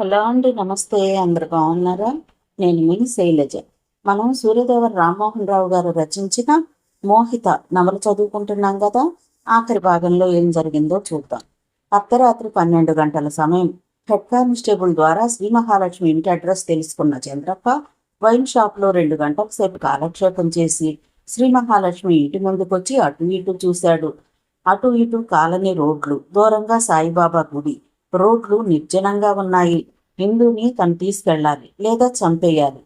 Hello అండి, నమస్తే. అందరు బాగున్నారా? నేను మీ శైలజ. మనం సూర్యదేవర రామ్మోహన్ రావు గారు రచించిన మోహిత నవల చదువుకుంటున్నాం కదా. ఆఖరి భాగంలో ఏం జరిగిందో చూద్దాం. అర్ధరాత్రి 12 గంటల సమయం. హెడ్ కానిస్టేబుల్ ద్వారా శ్రీ మహాలక్ష్మి ఇంటి అడ్రస్ తెలుసుకున్న చంద్రప్ప వైన్ షాప్లో 2 గంటల సేపు కాలక్షేపం చేసి శ్రీ మహాలక్ష్మి ఇంటి ముందుకొచ్చి అటు ఇటు చూశాడు. అటు ఇటు కాలనీ రోడ్లు, దూరంగా సాయిబాబా గుడి. రోడ్లు నిర్జనంగా ఉన్నాయి. హిందూని తను తీసుకెళ్ళాలి లేదా చంపేయాలి,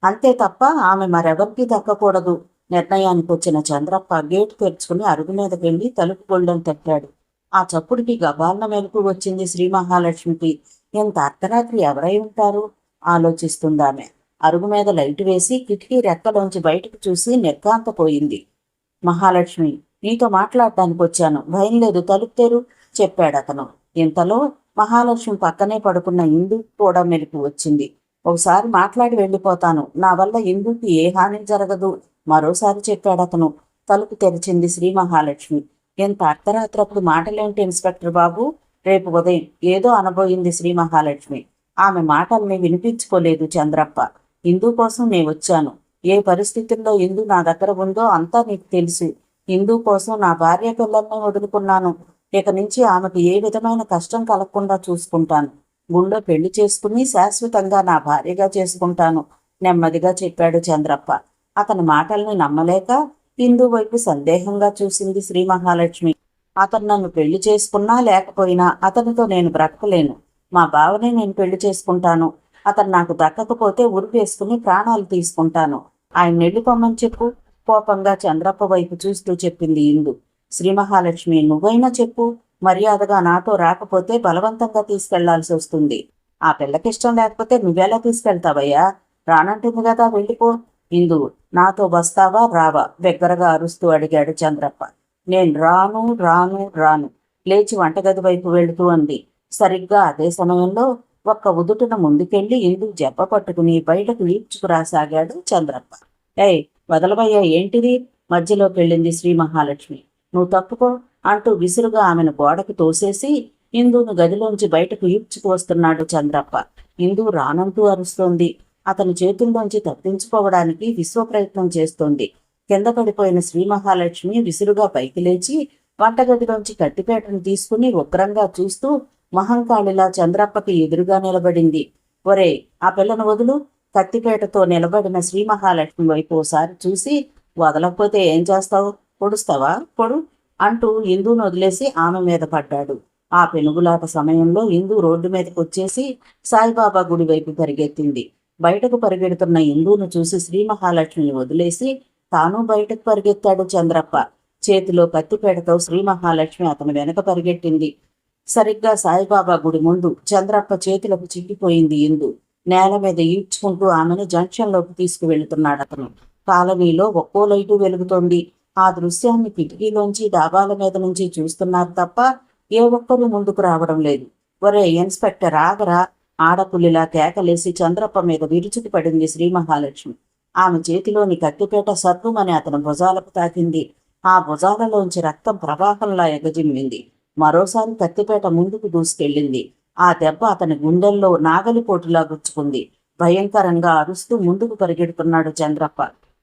అంతే తప్ప ఆమె మరెవరికి దక్కకూడదు. నిర్ణయానికి వచ్చిన చంద్రప్ప గేటు తెరుచుకుని అరుగు మీదకి వెళ్ళి తలుపు గొళ్ళెం తట్టాడు. ఆ చప్పుడికి గబాలన మెలకు వచ్చింది శ్రీ మహాలక్ష్మికి. ఇంత అర్ధరాత్రి ఎవరై ఉంటారు ఆలోచిస్తుందామె. అరుగు మీద లైటు వేసి కిటికీ రెక్కలోంచి బయటకు చూసి నిర్ఘాంతపోయింది. మహాలక్ష్మి, నీతో మాట్లాడటానికి వచ్చాను, భయం లేదు, తలుపు తెరు చెప్పాడతను. ఇంతలో మహాలక్ష్మి పక్కనే పడుకున్న ఇందుకు కూడా మెలకు వచ్చింది. ఒకసారి మాట్లాడి వెళ్ళిపోతాను, నా వల్ల ఇందుకు ఏ హాని జరగదు మరోసారి చెప్పాడతను. తలుపు తెరిచింది శ్రీ మహాలక్ష్మి. ఎంత అర్ధరాత్రప్పుడు మాటలేంటి ఇన్స్పెక్టర్ బాబు? రేపు ఉదయం ఏదో అనబోయింది శ్రీ మహాలక్ష్మి. ఆమె మాటల్ని వినిపించుకోలేదు చంద్రప్ప. ఇందు కోసం నేను వచ్చాను. ఏ పరిస్థితుల్లో ఇందు నా దగ్గర ఉందో అంతా నీకు తెలుసు. ఇందు కోసం నా భార్య పిల్లల్ని వదులుకున్నాను. ఇక నుంచి ఆమెకు ఏ విధమైన కష్టం కలగకుండా చూసుకుంటాను. గుళ్ళో పెళ్లి చేసుకుని శాశ్వతంగా నా భార్యగా చేసుకుంటాను నెమ్మదిగా చెప్పాడు చంద్రప్ప. అతని మాటల్ని నమ్మలేక ఇందు వైపు సందేహంగా చూసింది శ్రీ మహాలక్ష్మి. అతను నన్ను పెళ్లి చేసుకున్నా లేకపోయినా అతనితో నేను బ్రతకలేను. మా బావనే నేను పెళ్లి చేసుకుంటాను. అతను నాకు దక్కకపోతే ఉరిపేసుకుని ప్రాణాలు తీసుకుంటాను. ఆయన వెళ్ళిపోమని చెప్పు కోపంగా చంద్రప్ప వైపు చూస్తూ చెప్పింది ఇందు. శ్రీ మహాలక్ష్మి, నువ్వైనా చెప్పు. మర్యాదగా నాతో రాకపోతే బలవంతంగా తీసుకెళ్లాల్సి వస్తుంది. ఆ పిల్లకిష్టం లేకపోతే నువ్వెలా తీసుకెళ్తావయ్యా? రానంటుంది కదా, వెళ్ళిపో. ఇందు, నాతో వస్తావా రావా దగ్గరగా అరుస్తూ అడిగాడు చంద్రప్ప. నేను రాను రాను రాను లేచి వంటగది వైపు వెళుతూ అంది. సరిగ్గా అదే సమయంలో ఒక్క ఉదుటున ముందుకెళ్లి ఇందు జబ్బ పట్టుకుని బయటకు ఈడ్చుకురాసాగాడు చంద్రప్ప. ఏయ్ వదలవయ్యా, ఏంటిది? మధ్యలోకి వెళ్ళింది శ్రీ మహాలక్ష్మి. నువ్వు తప్పుకో అంటూ విసురుగా ఆమెను గోడకు తోసేసి ఇందును గదిలోంచి బయటకు ఈడ్చుకు వస్తున్నాడు చంద్రప్ప. ఇందు రానంటూ అరుస్తోంది. అతని చేతుల్లోంచి తప్పించుకోవడానికి విశ్వ ప్రయత్నం చేస్తోంది. కింద పడిపోయిన శ్రీ మహాలక్ష్మి విసురుగా పైకి లేచి వంటగదిలోంచి కత్తిపేటను తీసుకుని ఉగ్రంగా చూస్తూ మహంకాళిలా చంద్రప్పకి ఎదురుగా నిలబడింది. ఒరే, ఆ పిల్లను వదులు. కత్తిపేటతో నిలబడిన శ్రీ మహాలక్ష్మి వైపు ఓసారి చూసి, వదలకపోతే ఏం చేస్తావు? పొడుస్తావా? పొడు అంటూ ఇందును వదిలేసి ఆమె మీద పడ్డాడు. ఆ పెనుగులాట సమయంలో ఇందు రోడ్డు మీదకి వచ్చేసి సాయిబాబా గుడి వైపు పరిగెత్తింది. బయటకు పరిగెడుతున్న ఇందును చూసి శ్రీ మహాలక్ష్మిని వదిలేసి తాను బయటకు పరిగెత్తాడు చంద్రప్ప. చేతిలో కత్తిపేటతో శ్రీ మహాలక్ష్మి అతని వెనక పరిగెట్టింది. సరిగ్గా సాయిబాబా గుడి ముందు చంద్రప్ప చేతులకు చిక్కిపోయింది ఇందు. నేల మీద ఈడ్చుకుంటూ ఆమెను జంక్షన్లోకి తీసుకువెళ్తున్నాడు అతను. కాలనీలో ఒక్కో లైటు వెలుగుతోంది. ఆ దృశ్యాన్ని కిటికీలోంచి డాబాల మీద నుంచి చూస్తున్నారు తప్ప ఏ ఒక్కరూ ముందుకు రావడం లేదు. ఒరే ఇన్స్పెక్టర్, ఆగరా! ఆడపుల్లిలా కేకలేసి చంద్రప్ప మీద విరుచుకు పడింది శ్రీ మహాలక్ష్మి. ఆమె చేతిలోని కత్తిపేట సర్రుమని అతని భుజాలకు తాకింది. ఆ భుజాలలోంచి రక్తం ప్రవాహంలా ఎగజిమ్మింది. మరోసారి కత్తిపేట ముందుకు దూసుకెళ్ళింది. ఆ దెబ్బ అతని గుండెల్లో నాగలిపోటులా గుచ్చుకుంది. భయంకరంగా అరుస్తూ ముందుకు పరిగెడుతున్నాడు చంద్రప్ప.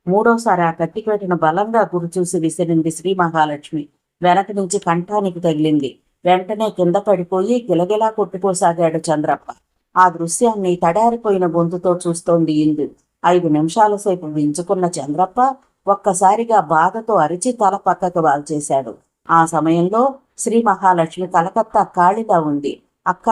మూడోసారి ఆ కత్తిపేటను బలంగా గురిచూసి విసిరింది శ్రీ మహాలక్ష్మి. వెనక నుంచి కంఠానికి తగిలింది. వెంటనే కింద పడిపోయి గిలగిలా కొట్టుకోసాగాడు చంద్రప్ప. ఆ దృశ్యాన్ని తడారిపోయిన గొంతుతో చూస్తోంది ఇందు. 5 నిమిషాల సేపు వించుకున్న చంద్రప్ప ఒక్కసారిగా బాధతో అరిచి తల పక్కకు వాల్చేశాడు. ఆ సమయంలో శ్రీ మహాలక్ష్మి కలకత్తా కాళిలా ఉంది. అక్క!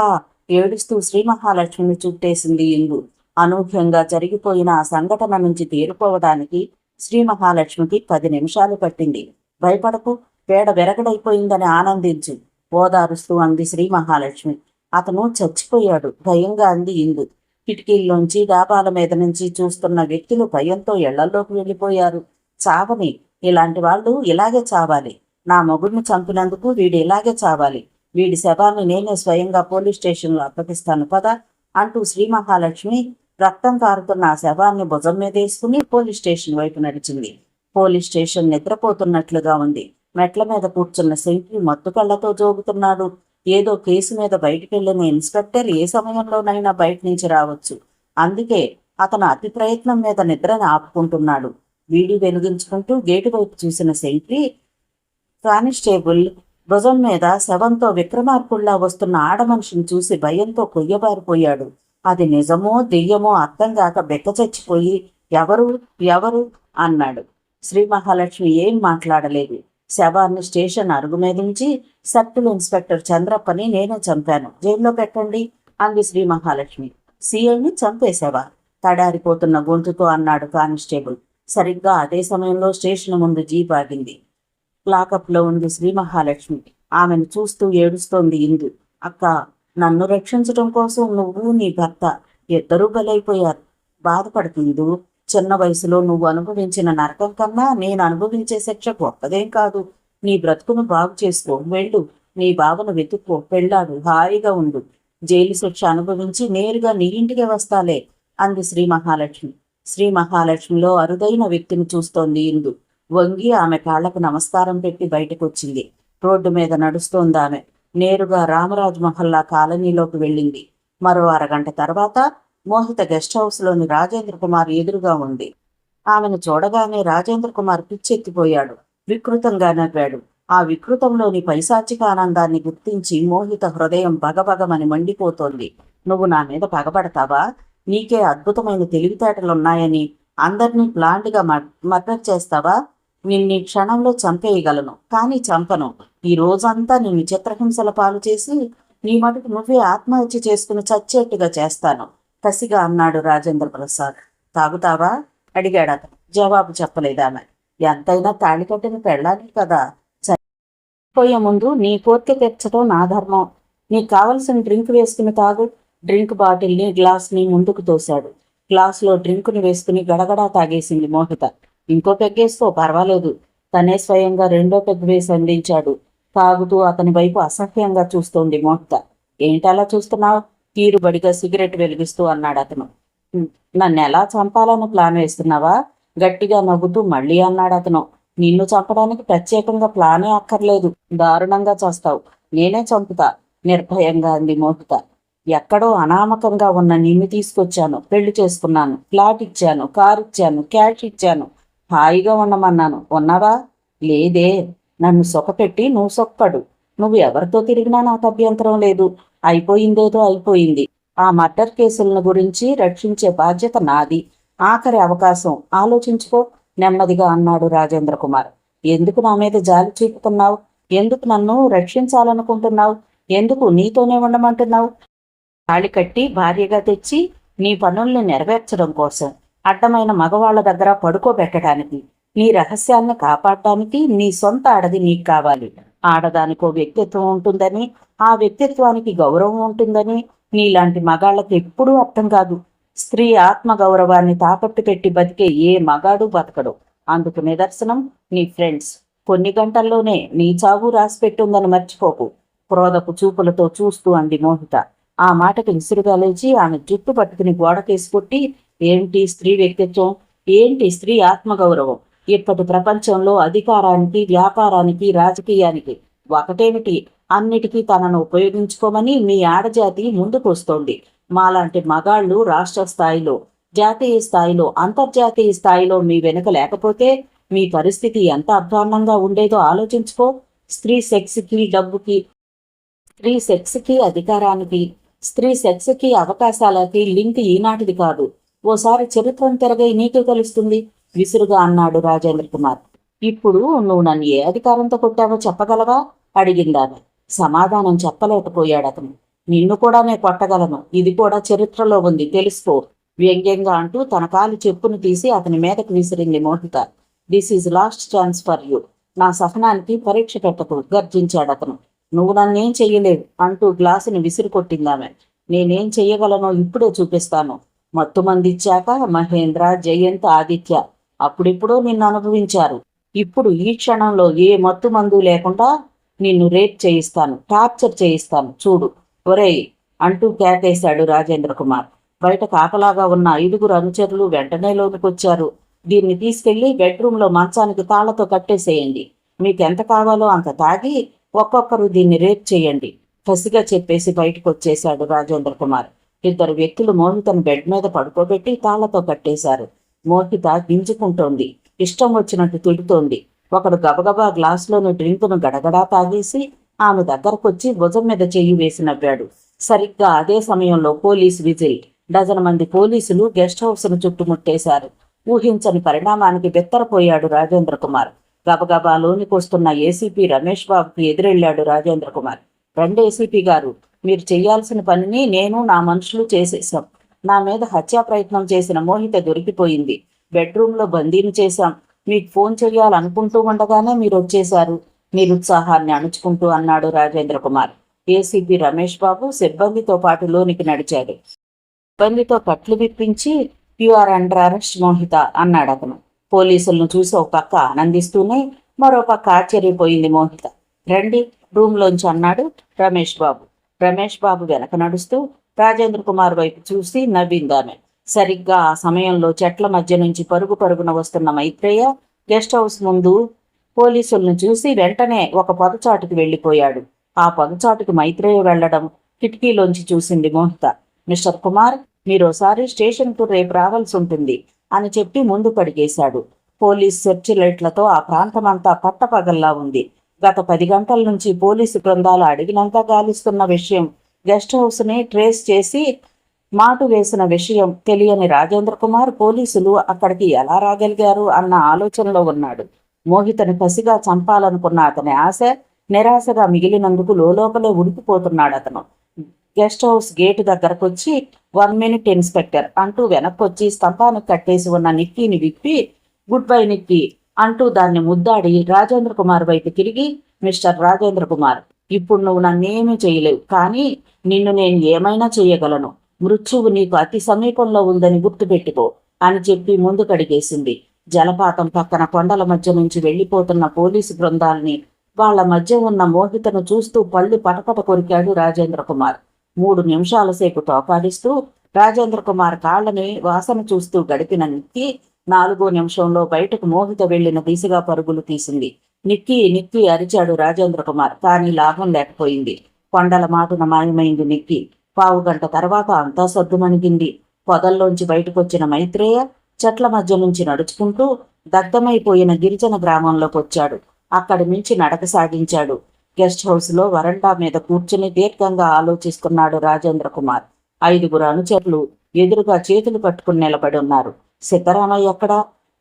ఏడుస్తూ శ్రీ మహాలక్ష్మిని చుట్టేసింది ఇందు. అనూహ్యంగా జరిగిపోయిన ఆ సంఘటన నుంచి తేరుకోవడానికి శ్రీ మహాలక్ష్మికి 10 నిమిషాలు పట్టింది. భయపడకు, పేడ విరగడైపోయిందని ఆనందించు ఓదారుస్తూ అంది శ్రీ మహాలక్ష్మి. అతను చచ్చిపోయాడు, భయంగా అంది ఇందు. కిటికీల్లోంచి డాబాల మీద నుంచి చూస్తున్న వ్యక్తులు భయంతో ఇళ్లలోకి వెళ్ళిపోయారు. చావని, ఇలాంటి వాళ్ళు ఇలాగే చావాలి. నా మొగుడిని చంపినందుకు వీడు ఇలాగే చావాలి. వీడి శవాన్ని నేనే స్వయంగా పోలీస్ స్టేషన్లో అప్పగిస్తాను పదా అంటూ శ్రీ మహాలక్ష్మి రక్తం కారుతున్న ఆ శవాన్ని భుజం మీద వేసుకుని పోలీస్ స్టేషన్ వైపు నడిచింది. పోలీస్ స్టేషన్ నిద్రపోతున్నట్లుగా ఉంది. మెట్ల మీద కూర్చున్న శంకి మత్తు కళ్ళతో జోగుతున్నాడు. ఏదో కేసు మీద బయటికి వెళ్ళిన ఇన్స్పెక్టర్ ఏ సమయంలోనైనా బయట నుంచి రావచ్చు. అందుకే అతను అతి ప్రయత్నం మీద నిద్రని ఆపుకుంటున్నాడు. వీడి వెలిగించుకుంటూ గేటు వైపు చూసిన సెంట్రీ కానిస్టేబుల్ భుజం మీద శవంతో విక్రమార్కుల్లా వస్తున్న ఆడమనిషిని చూసి భయంతో కొయ్యబారిపోయాడు. అది నిజమో దెయ్యమో అర్థం కాక బెక్కచచ్చిపోయి ఎవరు ఎవరు అన్నాడు. శ్రీ మహాలక్ష్మి ఏం మాట్లాడలేదు. శవాన్ని స్టేషన్ అరుగు మీదుంచి సర్కిల్ ఇన్స్పెక్టర్ చంద్రప్పని నేనే చంపాను, జైల్లో పెట్టండి అంది శ్రీ మహాలక్ష్మి. సీఐని చంపేశావా? తడారిపోతున్న గొంతుతో అన్నాడు కానిస్టేబుల్. సరిగ్గా అదే సమయంలో స్టేషన్ ముందు జీప్ ఆగింది. లాకప్లో ఉంది శ్రీ మహాలక్ష్మి. ఆమెను చూస్తూ ఏడుస్తోంది ఇందు. అక్క, నన్ను రక్షించడం కోసం నువ్వు నీ భర్త ఇద్దరూ బలైపోయారు. బాధపడుతుందు. చిన్న వయసులో నువ్వు అనుభవించిన నరకం కన్నా నేను అనుభవించే శిక్ష గొప్పదేం కాదు. నీ బ్రతుకును బాగు చేసుకో, వెళ్ళు. నీ బావను వెతుక్కో, పెళ్ళాడు, హాయిగా ఉండు. జైలు శిక్ష అనుభవించి నేరుగా నీ ఇంటికి వస్తాలే అంది శ్రీ మహాలక్ష్మి. శ్రీ మహాలక్ష్మిలో అరుదైన వ్యక్తిని చూస్తోంది ఇందు. వంగి ఆమె కాళ్లకు నమస్కారం పెట్టి బయటకొచ్చింది. రోడ్డు మీద నడుస్తోంది ఆమె. నేరుగా రామరాజు మహల్లా కాలనీలోకి వెళ్ళింది. మరో అరగంట తర్వాత మోహిత గెస్ట్ హౌస్లోని రాజేంద్ర కుమార్ ఎదురుగా ఉంది. ఆమెను చూడగానే రాజేంద్ర కుమార్ పిచ్చెత్తిపోయాడు. వికృతంగా నవ్వాడు. ఆ వికృతంలోని పైశాచిక ఆనందాన్ని గుర్తించి మోహిత హృదయం బగబగమని మండిపోతోంది. నువ్వు నా మీద పగబడతావా? నీకే అద్భుతమైన తెలివితేటలున్నాయని అందరినీ ప్లాంట్గా మర్డర్ చేస్తావా? నిన్ని క్షణంలో చంపేయగలను, కానీ చంపను. ఈ రోజంతా నిన్ను చిత్రహింసల పాలు చేసి నీ మటుకు నువ్వే ఆత్మహత్య చేసుకుని చచ్చేట్టుగా చేస్తాను కసిగా అన్నాడు రాజేంద్ర ప్రసాద్. తాగుతావా అడిగాడు అతను. జవాబు చెప్పలేదామె. ఎంతైనా తాళి కట్టిన పెళ్ళాలి కదా. చనిపోయే ముందు నీ కోరిక తెచ్చడం నా ధర్మం. నీకు కావలసిన డ్రింక్ వేసుకుని తాగు. డ్రింక్ బాటిల్ని గ్లాస్ని ముందుకు తోశాడు. గ్లాసులో డ్రింకుని వేసుకుని గడగడా తాగేసింది మోహిత. ఇంకో పెగ్గేసుకో, పర్వాలేదు. తనే స్వయంగా రెండో పెగ్గు వేసి అందించాడు. తాగుతూ అతని వైపు అసహ్యంగా చూస్తోంది మోహిత. ఏంటలా చూస్తున్నావు? తీరుబడిగా సిగరెట్ వెలిగిస్తూ అన్నాడు అతను. నన్ను ఎలా చంపాలని ప్లాన్ వేస్తున్నావా? గట్టిగా నవ్వుతూ మళ్ళీ అన్నాడు అతను. నిన్ను చంపడానికి ప్రత్యేకంగా ప్లానే అక్కర్లేదు. దారుణంగా చేస్తావు. నేనే చంపుతా నిర్భయంగా అంది మోహిత. ఎక్కడో అనామకంగా ఉన్న నిన్ను తీసుకొచ్చాను, పెళ్లి చేసుకున్నాను, ఫ్లాట్ ఇచ్చాను, కారు ఇచ్చాను, క్యాష్ ఇచ్చాను, హాయిగా ఉండమన్నాను. ఉన్నావా? లేదే. నన్ను సొకపెట్టి నువ్వు సొక్కడు. నువ్వు ఎవరితో తిరిగినా నాకు అభ్యంతరం లేదు. అయిపోయిందేదో అయిపోయింది. ఆ మర్డర్ కేసులను గురించి రక్షించే బాధ్యత నాది. ఆఖరి అవకాశం, ఆలోచించుకో నెమ్మదిగా అన్నాడు రాజేంద్ర కుమార్. ఎందుకు నా మీద జాలి చూపుతున్నావు? ఎందుకు నన్ను రక్షించాలనుకుంటున్నావు? ఎందుకు నీతోనే ఉండమంటున్నావు? తాళి కట్టి భార్యగా తెచ్చి నీ పనుల్ని నెరవేర్చడం కోసం, అడ్డమైన మగవాళ్ల దగ్గర పడుకోబెట్టడానికి, నీ రహస్యాన్ని కాపాడటానికి నీ సొంత ఆడది నీకు కావాలి. ఆడదానికో వ్యక్తిత్వం ఉంటుందని, ఆ వ్యక్తిత్వానికి గౌరవం ఉంటుందని నీలాంటి మగాళ్ళకి ఎప్పుడూ అర్థం కాదు. స్త్రీ ఆత్మగౌరవాన్ని తాకట్టు పెట్టి బతికే ఏ మగాడు బతకడు. అందుకు నిదర్శనం నీ ఫ్రెండ్స్. కొన్ని గంటల్లోనే నీ చావు రాసి పెట్టుందని మర్చిపోకు క్రోధపు చూపులతో చూస్తూ అంది మోహిత. ఆ మాటకు విసురుగా లేచి ఆమె జుట్టు పట్టుకుని గోడకేసి కొట్టి, ఏంటి స్త్రీ వ్యక్తిత్వం? ఏంటి స్త్రీ ఆత్మగౌరవం? ఇప్పటి ప్రపంచంలో అధికారానికి, వ్యాపారానికి, రాజకీయానికి ఒకటేమిటి, అన్నిటికీ తనను ఉపయోగించుకోమని మీ ఆడజాతి ముందుకు వస్తోంది. మాలాంటి మగాళ్ళు రాష్ట్ర స్థాయిలో, జాతీయ స్థాయిలో, అంతర్జాతీయ స్థాయిలో మీ వెనుక లేకపోతే మీ పరిస్థితి ఎంత అధ్వాన్నంగా ఉండేదో ఆలోచించుకో. స్త్రీ సెక్స్కి, డబ్బుకి, స్త్రీ సెక్స్కి, అధికారానికి, స్త్రీ సెక్స్కి, అవకాశాలకి లింక్ ఈనాటిది కాదు. ఓసారి చరిత్రను తిరగై నీకు తెలుస్తుంది విసురుగా అన్నాడు రాజేంద్ర కుమార్. ఇప్పుడు నువ్వు నన్ను ఏ అధికారంతో కొట్టావో చెప్పగలవా అడిగిందామె. సమాధానం చెప్పలేకపోయాడు అతను. నిన్ను కూడా నే కొట్టగలను, ఇది కూడా చరిత్రలో ఉంది, తెలుసుకో వ్యంగ్యంగా అంటూ తన కాలు చెప్పును తీసి అతని మీదకు విసిరింది Mohita. This is last chance for you. నా సహనానికి పరీక్ష పెట్టకు గర్జించాడు అతను. నువ్వు నన్నేం చెయ్యలేవు అంటూ గ్లాసుని విసిరి కొట్టిందామె. నేనేం చెయ్యగలనో ఇప్పుడే చూపిస్తాను. మత్తుమందిచ్చాక మహేంద్ర, జయంత్, ఆదిత్య అప్పుడిప్పుడో నిన్ను అనుభవించారు. ఇప్పుడు ఈ క్షణంలో ఏ మత్తు మందు లేకుండా నిన్ను రేప్ చేయిస్తాను, టార్చర్ చేయిస్తాను, చూడు ఒరేయ్ అంటూ కేకేశాడు రాజేంద్ర కుమార్. బయట కాపలాగా ఉన్న 5 అనుచరులు వెంటనే లోనికొచ్చారు. దీన్ని తీసుకెళ్లి బెడ్రూమ్లో మంచానికి తాళ్లతో కట్టేసేయండి. మీకెంత కావాలో అంత తాగి ఒక్కొక్కరు దీన్ని రేప్ చేయండి. కసిగా చెప్పేసి బయటకు వచ్చేశాడు రాజేంద్ర కుమార్. ఇద్దరు వ్యక్తులు మోహితను బెడ్ మీద పడుకోబెట్టి తాళ్లతో కట్టేశారు. మోహిత గింజుకుంటోంది, ఇష్టం వచ్చినట్టు తిడుతోంది. ఒకడు గబగబా గ్లాసులోని డ్రింకును గడగడా తాగేసి ఆమె దగ్గరకొచ్చి భుజం మీద చెయ్యి వేసి నవ్వాడు. సరిగ్గా అదే సమయంలో పోలీస్ విజిల్. డజన్ మంది పోలీసులు గెస్ట్ హౌస్ను చుట్టుముట్టేశారు. ఊహించని పరిణామానికి బెత్తరపోయాడు రాజేంద్ర కుమార్. గబగబా లోనికొస్తున్న ఏసీపీ రమేష్ బాబుకి ఎదురెళ్లాడు రాజేంద్ర కుమార్. రండి ఏసీపీ గారు, మీరు చెయ్యాల్సిన పనిని నేను నా మనుషులు చేసేశాం. నా మీద హత్యా ప్రయత్నం చేసిన మోహిత దొరికిపోయింది. బెడ్రూమ్లో బందీని చేశాం. మీకు ఫోన్ చెయ్యాలనుకుంటూ ఉండగానే మీరు వచ్చేశారు, నిరుత్సాహాన్ని అణుచుకుంటూ అన్నాడు రాజేంద్ర కుమార్. ఏసీపీ రమేష్ బాబు సిబ్బందితో పాటు లోనికి నడిచాడు. సిబ్బందితో కట్లు విప్పించి you are under arrest Mohita అన్నాడు అతను. పోలీసులను చూసి ఒక పక్క ఆనందిస్తూనే మరో పక్క ఆశ్చర్యపోయింది మోహిత. రండి రూమ్లోంచి అన్నాడు రమేష్ బాబు. రమేష్ బాబు వెనక నడుస్తూ రాజేంద్ర కుమార్ వైపు చూసి నవ్విందామె. సరిగ్గా ఆ సమయంలో చెట్ల మధ్య నుంచి పరుగు పరుగున వస్తున్న మైత్రేయ గెస్ట్ హౌస్ ముందు పోలీసులను చూసి వెంటనే ఒక పొదచాటుకు వెళ్ళిపోయాడు. ఆ పొదచాటుకు మైత్రేయ వెళ్లడం కిటికీలోంచి చూసింది మోహిత. మిస్టర్ కుమార్, మీరోసారి స్టేషన్కు రేపు రావాల్సి ఉంటుంది అని చెప్పి ముందు కడిగేశాడు. పోలీస్ సెర్చ్ లైట్లతో ఆ ప్రాంతమంతా పట్టపగల్లా ఉంది. గత 10 గంటల నుంచి పోలీసు బృందాలు అడిగినంత గాలిస్తున్న విషయం, గెస్ట్ హౌస్ని ట్రేస్ చేసి మాటు వేసిన విషయం తెలియని రాజేంద్ర కుమార్ పోలీసులు అక్కడికి ఎలా రాగలిగారు అన్న ఆలోచనలో ఉన్నాడు. మోహితను కసిగా చంపాలనుకున్న అతని ఆశ నిరాశగా మిగిలినందుకు లోపలే ఉడికిపోతున్నాడు అతను. గెస్ట్ హౌస్ గేటు దగ్గరకొచ్చి 1 మినిట్ ఇన్స్పెక్టర్ అంటూ వెనక్కొచ్చి స్తంభానికి కట్టేసి ఉన్న నిక్కీని విప్పి గుడ్ బై నిక్కీ అంటూ దాన్ని ముద్దాడి రాజేంద్ర కుమార్ వైపు తిరిగి, మిస్టర్ రాజేంద్ర కుమార్, ఇప్పుడు నువ్వు నన్నేమీ చేయలేవు, కానీ నిన్ను నేను ఏమైనా చేయగలను. మృత్యువు నీకు అతి సమీపంలో ఉందని గుర్తుపెట్టుకో అని చెప్పి ముందు కడిగేసింది. జలపాతం పక్కన కొండల మధ్య నుంచి వెళ్లిపోతున్న పోలీసు బృందాల్ని, వాళ్ల మధ్య ఉన్న మోహితను చూస్తూ పళ్ళు పటపట కొరికాడు రాజేంద్ర కుమార్. 3 నిమిషాల సేపు తోకాడిస్తూ రాజేంద్ర కుమార్ కాళ్ళని వాసన చూస్తూ గడిపిన నిక్కీ 4వ నిమిషంలో బయటకు మోహిత వెళ్లిన దిశగా పరుగులు తీసింది. నిక్కీ నిక్కీ అరిచాడు రాజేంద్ర కుమార్, కానీ లాభం లేకపోయింది. కొండల మాటున మాయమైంది నిక్కీ. 15 గంట తర్వాత అంతా సద్దుమణిగింది. పొదల్లోంచి బయటకొచ్చిన మైత్రేయ చెట్ల మధ్య నుంచి నడుచుకుంటూ దగ్ధమైపోయిన గిరిజన గ్రామంలోకి వచ్చాడు. అక్కడి నుంచి నడక సాగించాడు. గెస్ట్ హౌస్లో వరండా మీద కూర్చుని దీర్ఘంగా ఆలోచిస్తున్నాడు రాజేంద్ర కుమార్. 5గురు అనుచరులు ఎదురుగా చేతులు పట్టుకుని నిలబడి ఉన్నారు. సిద్ధరామయ్య ఎక్కడా?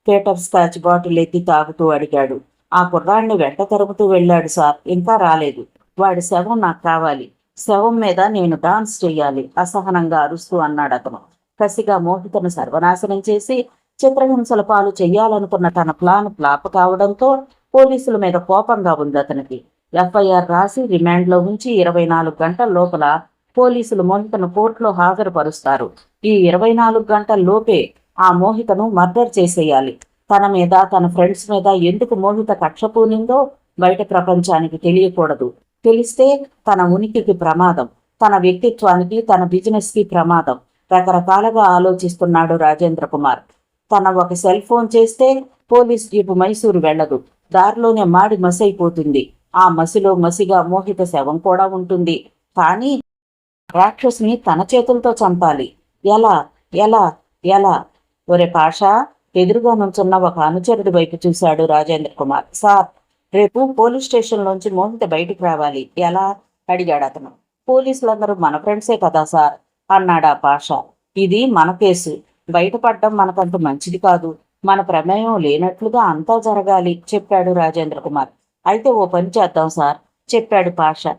పీటర్ స్కాచ్ బాటిల్ ఎత్తి తాగుతూ అడిగాడు. ఆ కుర్రాడిని వెంట తరుముతూ వెళ్ళాడు సార్, ఇంకా రాలేదు. వాడి శవం నాకు కావాలి, శవం మీద నేను డాన్స్ చెయ్యాలి అసహనంగా అరుస్తూ అన్నాడు అతను. కసిగా మోహితను సర్వనాశనం చేసి చిత్రహింసల పాలు చెయ్యాలనుకున్న తన ప్లాన్ ఫ్లాప్ కావడంతో పోలీసుల మీద కోపంగా ఉంది అతనికి. ఎఫ్ఐఆర్ రాసి రిమాండ్లో ఉంచి 24 గంటల లోపల పోలీసులు మోహితను కోర్టులో హాజరుపరుస్తారు. ఈ 24 గంటల లోపే ఆ మోహితను మర్డర్ చేసేయాలి. తన మీద తన ఫ్రెండ్స్ మీద ఎందుకు మోహిత కక్ష పూనిందో బయట ప్రపంచానికి తెలియకూడదు. తెలిస్తే తన ఉనికికి ప్రమాదం, తన వ్యక్తిత్వానికి తన బిజినెస్కి ప్రమాదం. రకరకాలుగా ఆలోచిస్తున్నాడు రాజేంద్ర కుమార్. తన ఒక సెల్ ఫోన్ చేస్తే పోలీస్ జీపు మైసూరు వెళ్లదు, దారిలోనే మాడి మసైపోతుంది. ఆ మసిలో మసిగా మోహిత శవం కూడా ఉంటుంది. కానీ రాక్షసుని తన చేతులతో చంపాలి. ఎలా ఎలా ఎలా? ఒరే పాషా, ఎదురుగా నుంచున్న ఒక అనుచరుడి వైపు చూశాడు రాజేంద్ర కుమార్. సార్, రేపు పోలీస్ స్టేషన్లోంచి మోహిత బయటికి రావాలి, ఎలా అడిగాడు అతను. పోలీసులందరూ మన ఫ్రెండ్సే కదా సార్ అన్నాడు ఆ పాషా. ఇది మన కేసు, బయటపడడం మనకంత మంచిది కాదు. మన ప్రమేయం లేనట్లుగా అంతా జరగాలి చెప్పాడు రాజేంద్ర కుమార్. అయితే ఓ పని చేద్దాం సార్ చెప్పాడు పాషా.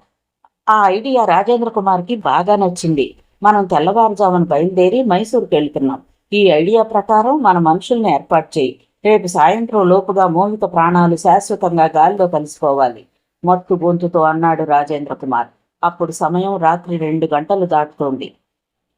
ఆ ఐడియా రాజేంద్ర కుమార్కి బాగా నచ్చింది. మనం తెల్లవారుజామున బయలుదేరి మైసూరుకి వెళ్తున్నాం. ఈ ఐడియా ప్రకారం మన మనుషుల్ని ఏర్పాటు చేయి. రేపు సాయంత్రం లోపుగా మోహిత ప్రాణాలు శాశ్వతంగా గాలిలో కలిసిపోవాలి మత్తు గొంతుతో అన్నాడు రాజేంద్ర కుమార్. అప్పుడు సమయం రాత్రి 2 గంటలు దాటుతోంది.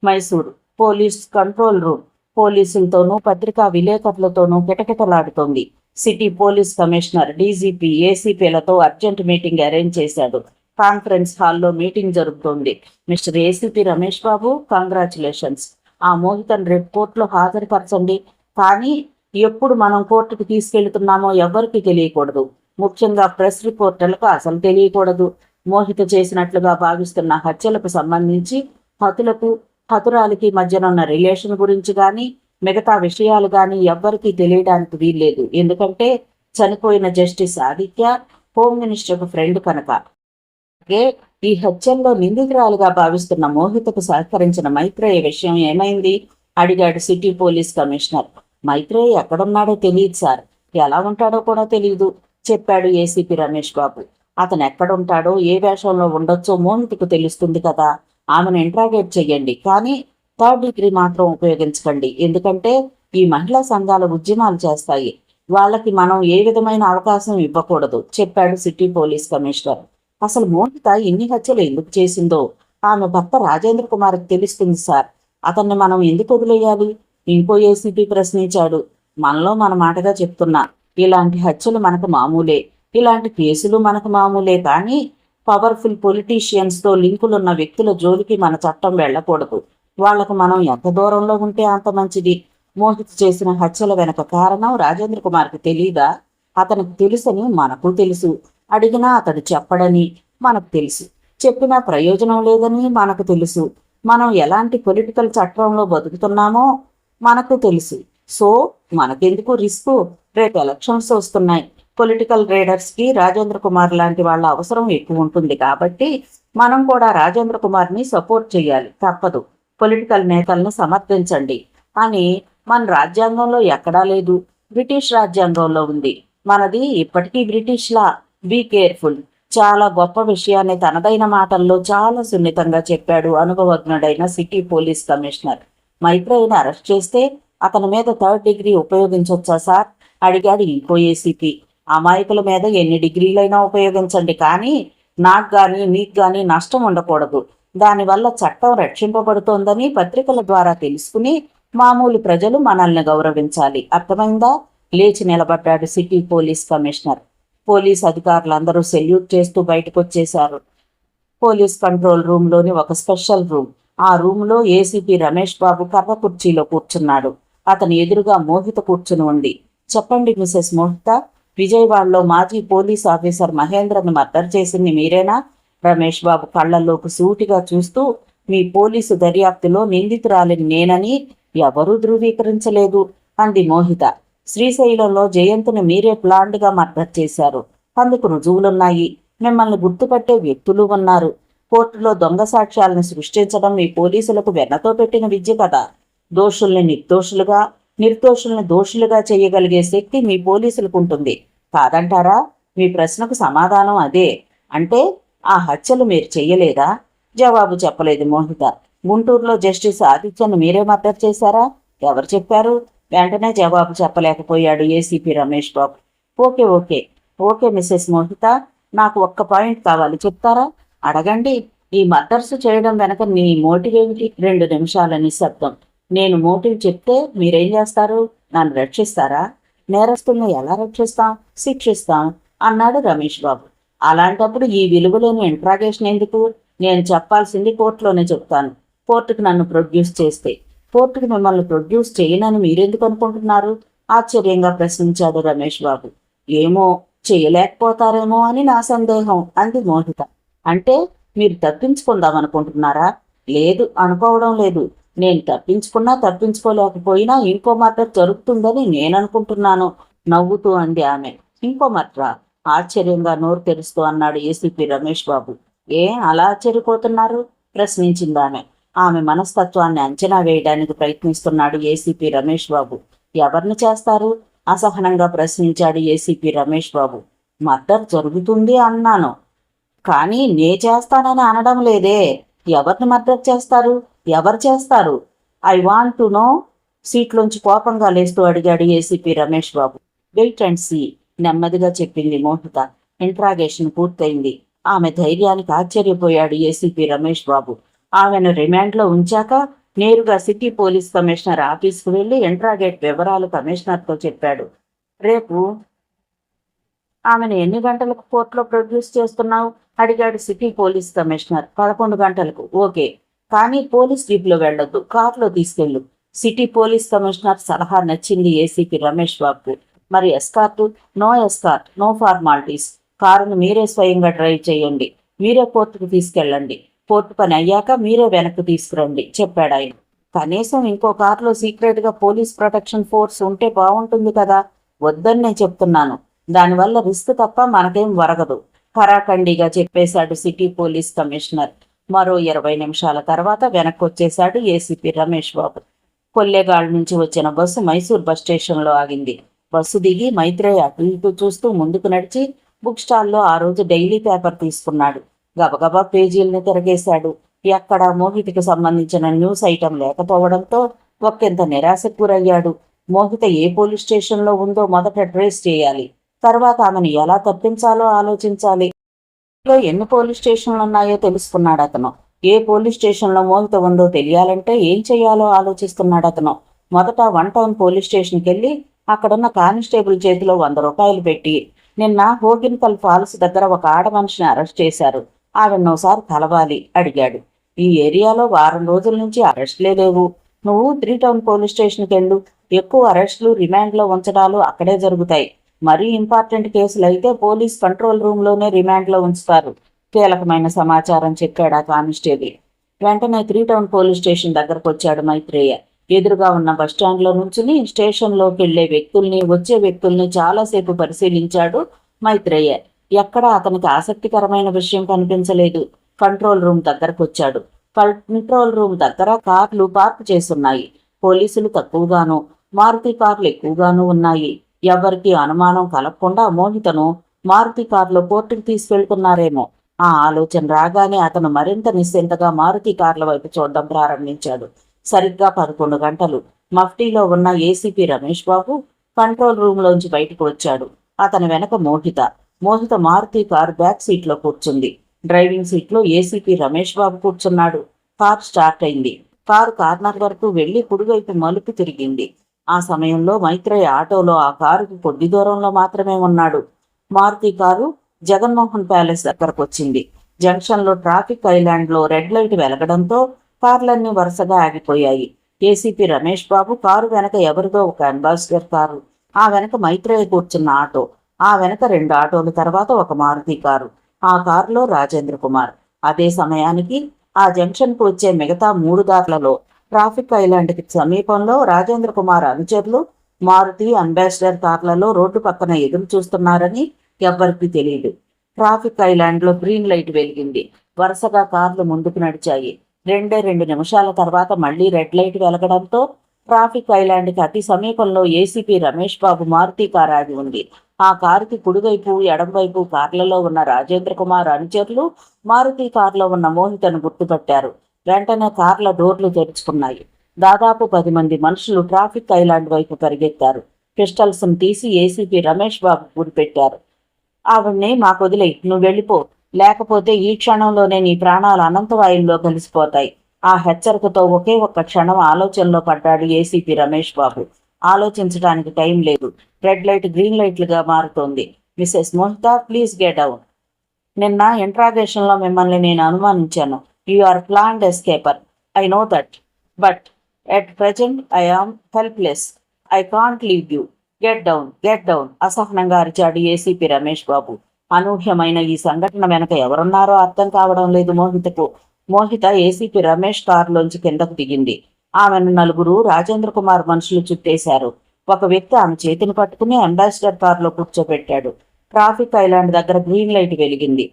మైసూరు పోలీస్ కంట్రోల్ రూమ్ పోలీసులతోనూ పత్రికా విలేకరులతోనూ కిటకిటలాడుతోంది. సిటీ పోలీస్ కమిషనర్, డీజీపీ, ఏసీపీలతో అర్జెంట్ మీటింగ్ అరేంజ్ చేశాడు. కాన్ఫరెన్స్ హాల్లో మీటింగ్ జరుగుతోంది. Mister ACP Ramesh Babu, congratulations. ఆ మోహితను రేపు కోర్టులో హాజరుపరచండి. కానీ ఎప్పుడు మనం కోర్టుకు తీసుకెళ్తున్నామో ఎవ్వరికీ తెలియకూడదు. ముఖ్యంగా ప్రెస్ రిపోర్టర్లకు అసలు తెలియకూడదు. మోహిత చేసినట్లుగా భావిస్తున్న హత్యలకు సంబంధించి హతురాలికి మధ్యనున్న రిలేషన్ గురించి కానీ మిగతా విషయాలు కానీ ఎవ్వరికీ తెలియడానికి వీల్లేదు. ఎందుకంటే చనిపోయిన జస్టిస్ ఆదిత్య హోమ్ మినిస్టర్కు ఫ్రెండ్ కనుక. అలాగే ఈ హత్యల్లో నిందితురాలుగా భావిస్తున్న మోహితకు సహకరించిన మైత్రేయ విషయం ఏమైంది అడిగాడు సిటీ పోలీస్ కమిషనర్. మైత్రేయ ఎక్కడున్నాడో తెలియదు సార్, ఎలా ఉంటాడో కూడా తెలియదు చెప్పాడు ఏసీపీ రమేష్ బాబు. అతను ఎక్కడుంటాడో ఏ వేషంలో ఉండొచ్చో మోహితకు తెలుస్తుంది కదా, ఆమెను ఇంట్రాగేట్ చెయ్యండి, కానీ 3rd డిగ్రీ మాత్రం ఉపయోగించకండి. ఎందుకంటే ఈ మహిళా సంఘాల ఉద్యమాలు చేస్తాయి, వాళ్ళకి మనం ఏ విధమైన అవకాశం ఇవ్వకూడదు చెప్పాడు సిటీ పోలీస్ కమిషనర్. అసలు మోహిత ఇన్ని హత్యలు ఎందుకు చేసిందో ఆమె భర్త రాజేంద్ర కుమార్కి తెలుస్తుంది సార్, అతన్ని మనం ఎందుకు వదిలేయాలి ఇంకో ఏసీపీ ప్రశ్నించాడు. మనలో మన మాటగా చెప్తున్నా, ఇలాంటి హత్యలు మనకు మామూలే, ఇలాంటి కేసులు మనకు మామూలే, కానీ పవర్ఫుల్ పొలిటీషియన్స్తో లింకులున్న వ్యక్తుల జోలికి మన చట్టం వెళ్ళకూడదు. వాళ్లకు మనం ఎంత దూరంలో ఉంటే అంత మంచిది. మోహిత్ చేసిన హత్యల వెనక కారణం రాజేంద్ర కుమార్కి తెలీదా? అతనికి తెలుసని మనకు తెలుసు, అడిగినా అతడు చెప్పడని మనకు తెలుసు, చెప్పినా ప్రయోజనం లేదని మనకు తెలుసు. మనం ఎలాంటి పొలిటికల్ చట్టంలో బతుకుతున్నామో మనకు తెలుసు. సో మనకెందుకు రిస్క్? రేపు ఎలక్షన్స్ వస్తున్నాయి, పొలిటికల్ లీడర్స్కి రాజేంద్ర కుమార్ లాంటి వాళ్ళ అవసరం ఎక్కువ ఉంటుంది. కాబట్టి మనం కూడా రాజేంద్ర కుమార్ని సపోర్ట్ చేయాలి, తప్పదు. పొలిటికల్ నేతల్ని సమర్థించండి అని మన రాజ్యాంగంలో ఎక్కడా లేదు, బ్రిటిష్ రాజ్యాంగంలో ఉంది. మనది ఇప్పటికీ బ్రిటిష్ లా. Be careful. చాలా గొప్ప విషయాన్ని తనదైన మాటల్లో చాలా సున్నితంగా చెప్పాడు అనుభవజ్ఞుడైన సిటీ పోలీస్ కమిషనర్. మైత్రేయని అరెస్ట్ చేస్తే అతని మీద 3rd డిగ్రీ ఉపయోగించవచ్చా సార్ అడిగాడు ఇంకో ఏసీపీ. అమాయకుల మీద ఎన్ని డిగ్రీలైనా ఉపయోగించండి, కానీ నాకు కానీ మీకు కానీ నష్టం ఉండకూడదు. దానివల్ల చట్టం రక్షింపబడుతోందని పత్రికల ద్వారా తెలుసుకుని మామూలు ప్రజలు మనల్ని గౌరవించాలి, అర్థమైందా? లేచి నిలబడ్డాడు సిటీ పోలీస్ కమిషనర్. పోలీస్ అధికారులందరూ సెల్యూట్ చేస్తూ బయటకు వచ్చేశారు. పోలీస్ కంట్రోల్ రూమ్లోని ఒక స్పెషల్ రూమ్. ఆ రూమ్లో ఏసీపీ రమేష్ బాబు కర్ర కుర్చీలో కూర్చున్నాడు. అతని ఎదురుగా మోహిత కూర్చుని ఉంది. చెప్పండి మిసెస్ మోహిత, విజయవాడలో మాజీ పోలీస్ ఆఫీసర్ మహేంద్రను మర్డర్ చేసింది మీరేనా? రమేష్ బాబు కళ్లల్లోకి సూటిగా చూస్తూ, మీ పోలీసు దర్యాప్తులో నిందితురాలిని నేనని ఎవరూ ధృవీకరించలేదు అంది మోహిత. శ్రీశైలంలో జయంత్ను మీరే ప్లాండ్గా మర్డర్ చేశారు, అందుకు రుజువులున్నాయి, మిమ్మల్ని గుర్తుపట్టే వ్యక్తులు ఉన్నారు. కోర్టులో దొంగ సాక్ష్యాలను సృష్టించడం మీ పోలీసులకు వెన్నతో పెట్టిన విద్య కదా. దోషుల్ని నిర్దోషులుగా, నిర్దోషుల్ని దోషులుగా చేయగలిగే శక్తి మీ పోలీసులకు ఉంటుంది కాదంటారా? మీ ప్రశ్నకు సమాధానం అదే. అంటే ఆ హత్యలు మీరు చెయ్యలేదా? జవాబు చెప్పలేదు మోహిత. గుంటూరులో జస్టిస్ ఆదిత్యను మీరే మర్డర్ చేశారా? ఎవరు చెప్పారు? వెంటనే జవాబు చెప్పలేకపోయాడు ACP Ramesh Babu. Okay okay okay missus Mohita, నాకు ఒక్క పాయింట్ కావాలి, చెప్తారా? అడగండి. ఈ మర్డర్స్ చేయడం వెనక నీ మోటివ్ ఏమిటి? 2 నిమిషాల నిశ్శబ్దం. నేను మోటివ్ చెప్తే మీరేం చేస్తారు? నన్ను రక్షిస్తారా? నేరస్తుల్ని ఎలా రక్షిస్తాం? శిక్షిస్తాం అన్నాడు రమేష్ బాబు. అలాంటప్పుడు ఈ విలువలేని ఇంట్రాగేషన్ ఎందుకు? నేను చెప్పాల్సింది కోర్టులోనే చెప్తాను. కోర్టుకు నన్ను ప్రొడ్యూస్ చేస్తే. కోర్టుకు మిమ్మల్ని ప్రొడ్యూస్ చేయనని మీరెందుకు అనుకుంటున్నారు? ఆశ్చర్యంగా ప్రశ్నించాడు రమేష్ బాబు. ఏమో, చేయలేకపోతారేమో అని నా సందేహం అంది మోహిత. అంటే మీరు తప్పించుకుందాం అనుకుంటున్నారా? లేదు, అనుకోవడం లేదు. నేను తప్పించుకున్నా తప్పించుకోలేకపోయినా ఇంకో మర్డర్ జరుగుతుందని నేను అనుకుంటున్నాను నవ్వుతూ అంది ఆమె. ఇంకో మర్డరా? ఆశ్చర్యంగా నోరు తెరుస్తూ అన్నాడు ఏసీపీ రమేష్ బాబు. ఏ అలా ఆశ్చర్యపోతున్నారు? ప్రశ్నించింది ఆమె. ఆమె మనస్తత్వాన్ని అంచనా వేయడానికి ప్రయత్నిస్తున్నాడు ఏసీపీ రమేష్ బాబు. ఎవరిని చేస్తారు? అసహనంగా ప్రశ్నించాడు ఏసీపీ రమేష్ బాబు. మర్డర్ జరుగుతుంది అన్నాను, కానీ నే చేస్తానని అనడం లేదే. ఎవరిని మర్డర్ చేస్తారు? ఎవరు చేస్తారు? I want to know. సీట్లోంచి కోపంగా లేస్తూ అడిగాడు ACP Ramesh Babu. Wait and see నెమ్మదిగా చెప్పింది మోహిత. ఇంట్రాగేషన్ పూర్తయింది. ఆమె ధైర్యానికి ఆశ్చర్యపోయాడు ఏసీపీ రమేష్ బాబు. ఆమెను రిమాండ్లో ఉంచాక నేరుగా సిటీ పోలీస్ కమిషనర్ ఆఫీస్కు వెళ్లి ఇంట్రాగేట్ వివరాలు కమిషనర్తో చెప్పాడు. రేపు ఆమెను ఎన్ని గంటలకు కోర్టులో ప్రొడ్యూస్ చేస్తున్నావు అడిగాడు సిటీ పోలీస్ కమిషనర్. 11 గంటలకు. ఓకే, కానీ పోలీస్ జీప్లో వెళ్ళొద్దు, కారులో తీసుకెళ్ళు. సిటీ పోలీస్ కమిషనర్ సలహా నచ్చింది ఏసీపీ రమేష్ బాబుకు. మరి escort? No escort, no formalities. కారును మీరే స్వయంగా డ్రైవ్ చేయండి. మీరే కోర్టుకు తీసుకెళ్ళండి, కోర్టు పని అయ్యాక మీరే వెనక్కి తీసుకురండి చెప్పాడు ఆయన. కనీసం ఇంకో కారులో సీక్రెట్గా పోలీస్ ప్రొటెక్షన్ ఫోర్స్ ఉంటే బాగుంటుంది కదా. వద్దని నేను చెప్తున్నాను. దానివల్ల రిస్క్ తప్ప మనకేం వరగదు, ఖరాఖండిగా చెప్పేశాడు సిటీ పోలీస్ కమిషనర్. మరో 20 నిమిషాల తర్వాత వెనక్కి వచ్చేశాడు ఏసీపీ రమేష్ బాబు. కొల్లేగాళ్ళ నుంచి వచ్చిన బస్సు మైసూర్ బస్ స్టేషన్లో ఆగింది. బస్సు దిగి మైత్రేయ అటు ఇటు చూస్తూ ముందుకు నడిచి బుక్ స్టాల్లో ఆ రోజు డైలీ పేపర్ తీసుకున్నాడు. గబగబా పేజీల్ని తిరగేశాడు. ఎక్కడా మోహితకు సంబంధించిన న్యూస్ ఐటెం లేకపోవడంతో ఒక్కింత నిరాశకు గురయ్యాడు. మోహిత ఏ పోలీస్ స్టేషన్లో ఉందో మొదట ట్రేస్ చేయాలి, తర్వాత ఆమెను ఎలా తప్పించాలో ఆలోచించాలి. ఎన్ని పోలీస్ స్టేషన్లు ఉన్నాయో తెలుసుకున్నాడు అతను. ఏ పోలీస్ స్టేషన్లో మోహిత ఉందో తెలియాలంటే ఏం చేయాలో ఆలోచిస్తున్నాడు అతను. మొదట 1 టౌన్ పోలీస్ స్టేషన్కి వెళ్ళి అక్కడున్న కానిస్టేబుల్ చేతిలో 100 రూపాయలు పెట్టి, నిన్న హోగిన్కల్ ఫాల్స్ దగ్గర ఒక ఆడ మనిషిని అరెస్ట్ చేశారు, ఆవిడనోసారి కలవాలి అడిగాడు. ఈ ఏరియాలో వారం రోజుల నుంచి అరెస్టులే లేవు, నువ్వు 3 టౌన్ పోలీస్ స్టేషన్కి వెళ్ళు, ఎక్కువ అరెస్టులు రిమాండ్లో ఉంచడాలు అక్కడే జరుగుతాయి, మరీ ఇంపార్టెంట్ కేసులు అయితే పోలీస్ కంట్రోల్ రూమ్లోనే రిమాండ్లో ఉంచుతారు, కీలకమైన సమాచారం చెప్పాడు ఆ కానిస్టేబుల్. వెంటనే 3 టౌన్ పోలీస్ స్టేషన్ దగ్గరకు వచ్చాడు మైత్రేయ. ఎదురుగా ఉన్న బస్టాండ్లో నుంచుని స్టేషన్లోకి వెళ్లే వ్యక్తుల్ని, వచ్చే వ్యక్తుల్ని చాలాసేపు పరిశీలించాడు మైత్రేయ. ఎక్కడా అతనికి ఆసక్తికరమైన విషయం కనిపించలేదు. కంట్రోల్ రూమ్ దగ్గరకు వచ్చాడు. కంట్రోల్ రూమ్ దగ్గర కార్లు పార్క్ చేసున్నాయి. పోలీసులు తక్కువగాను, మారుతి కార్లు ఎక్కువగాను ఉన్నాయి. ఎవరికి అనుమానం కలగకుండా మోహితను మారుతి కారులో కోర్టుకు తీసుకెళ్తున్నారేమో. ఆ ఆలోచన రాగానే అతను మరింత నిశ్చింతగా మారుతి కార్ల వైపు చూడడం ప్రారంభించాడు. సరిగ్గా 11 గంటలు. మఫ్టీలో ఉన్న ఏసీపీ రమేష్ బాబు కంట్రోల్ రూమ్లోంచి బయటకు వచ్చాడు. అతని వెనక మోహిత మారుతి కారు బ్యాక్ సీట్లో కూర్చుంది. డ్రైవింగ్ సీట్లో ఏసీపీ రమేష్ బాబు కూర్చున్నాడు. కారు స్టార్ట్ అయింది. కారు కార్నర్ వరకు వెళ్లి కుడివైపు మలుపు తిరిగింది. ఆ సమయంలో మైత్రేయ ఆటోలో ఆ కారుకు కొద్ది దూరంలో మాత్రమే ఉన్నాడు. మారుతి కారు జగన్మోహన్ ప్యాలెస్ దగ్గరకు వచ్చింది. జంక్షన్లో ట్రాఫిక్ ఐలాండ్లో రెడ్ లైట్ వెలగడంతో కార్లన్నీ వరుసగా ఆగిపోయాయి. ఏసీపీ రమేష్ బాబు కారు వెనక ఎవరిదో ఒక అంబాసిడర్ కారు, ఆ వెనక మైత్రేయ కూర్చున్న ఆటో, ఆ వెనక 2 ఆటోల తర్వాత ఒక మారుతి కారు, ఆ కారులో రాజేంద్ర కుమార్. అదే సమయానికి ఆ జంక్షన్కు వచ్చే మిగతా 3 దారులలో ట్రాఫిక్ ఐలాండ్కి సమీపంలో రాజేంద్ర కుమార్ అనుచరులు మారుతి అంబాసిడర్ కార్లలో రోడ్డు పక్కన ఎదురు చూస్తున్నారని ఎవ్వరికీ తెలియదు. ట్రాఫిక్ ఐలాండ్లో గ్రీన్ లైట్ వెలిగింది. వరుసగా కార్లు ముందుకు నడిచాయి. 2 నిమిషాల తర్వాత మళ్లీ రెడ్ లైట్ వెలగడంతో ట్రాఫిక్ ఐలాండ్కి అతి సమీపంలో ఏసీపీ రమేష్ బాబు మారుతి కారు ఆగి ఉంది. ఆ కారుకి కుడివైపు, ఎడంవైపు కార్లలో ఉన్న రాజేంద్ర కుమార్ అనుచరులు మారుతి కారులో ఉన్న మోహితను గుర్తుపట్టారు. వెంటనే కార్ల డోర్లు తెరుచుకున్నాయి. దాదాపు 10 మంది మనుషులు ట్రాఫిక్ ఐలాండ్ వైపు పరిగెత్తారు. పిస్టల్స్ను తీసి ఏసీపీ రమేష్ బాబు గురిపెట్టారు. ఆవిడ్ని మాకొదిలే, నువ్వు వెళ్ళిపో, లేకపోతే ఈ క్షణంలోనే నీ ప్రాణాలు అనంతవాయుల్లో కలిసిపోతాయి. ఆ హెచ్చరికతో ఒకే ఒక్క క్షణం ఆలోచనలో పడ్డాడు ఏసీపీ రమేష్ బాబు. ఆలోచించడానికి టైం లేదు. రెడ్ లైట్ గ్రీన్ లైట్లుగా మారుతోంది. Missus Mohita, please get down. నిన్న ఇంట్రాగేషన్లో మిమ్మల్ని నేను అనుమానించాను. You are planned escaper, I know that, but at present I am helpless, I can't leave you, get down, get down అసహనంగా అరిచాడు ఏసీపీ రమేష్ బాబు. అనూహ్యమైన ఈ సంఘటన వెనక ఎవరున్నారో అర్థం కావడం లేదు మోహితకు. మోహిత ఏసీపీ రమేష్ కారులోంచి కిందకు దిగింది. ఆమెను 4 రాజేంద్ర కుమార్ మనుషులు చుట్టేశారు. ఒక వ్యక్తి ఆమె చేతిని పట్టుకుని అంబాసిడర్ కారులో కూర్చోబెట్టాడు. ట్రాఫిక్ ఐలాండ్ దగ్గర గ్రీన్ లైట్ వెలిగింది.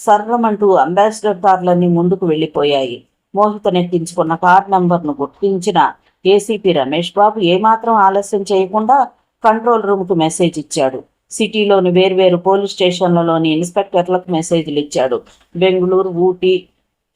సర్రమంటూ అంబాసిడర్ కార్లన్నీ ముందుకు వెళ్లిపోయాయి. మోహిత నెట్టించుకున్న కార్ నెంబర్ను గుర్తించిన ఏసీపీ రమేష్ బాబు ఏమాత్రం ఆలస్యం చేయకుండా కంట్రోల్ రూమ్కు మెసేజ్ ఇచ్చాడు. సిటీలోని వేర్వేరు పోలీస్ స్టేషన్లలోని ఇన్స్పెక్టర్లకు మెసేజ్లు ఇచ్చాడు. బెంగళూరు, ఊటీ,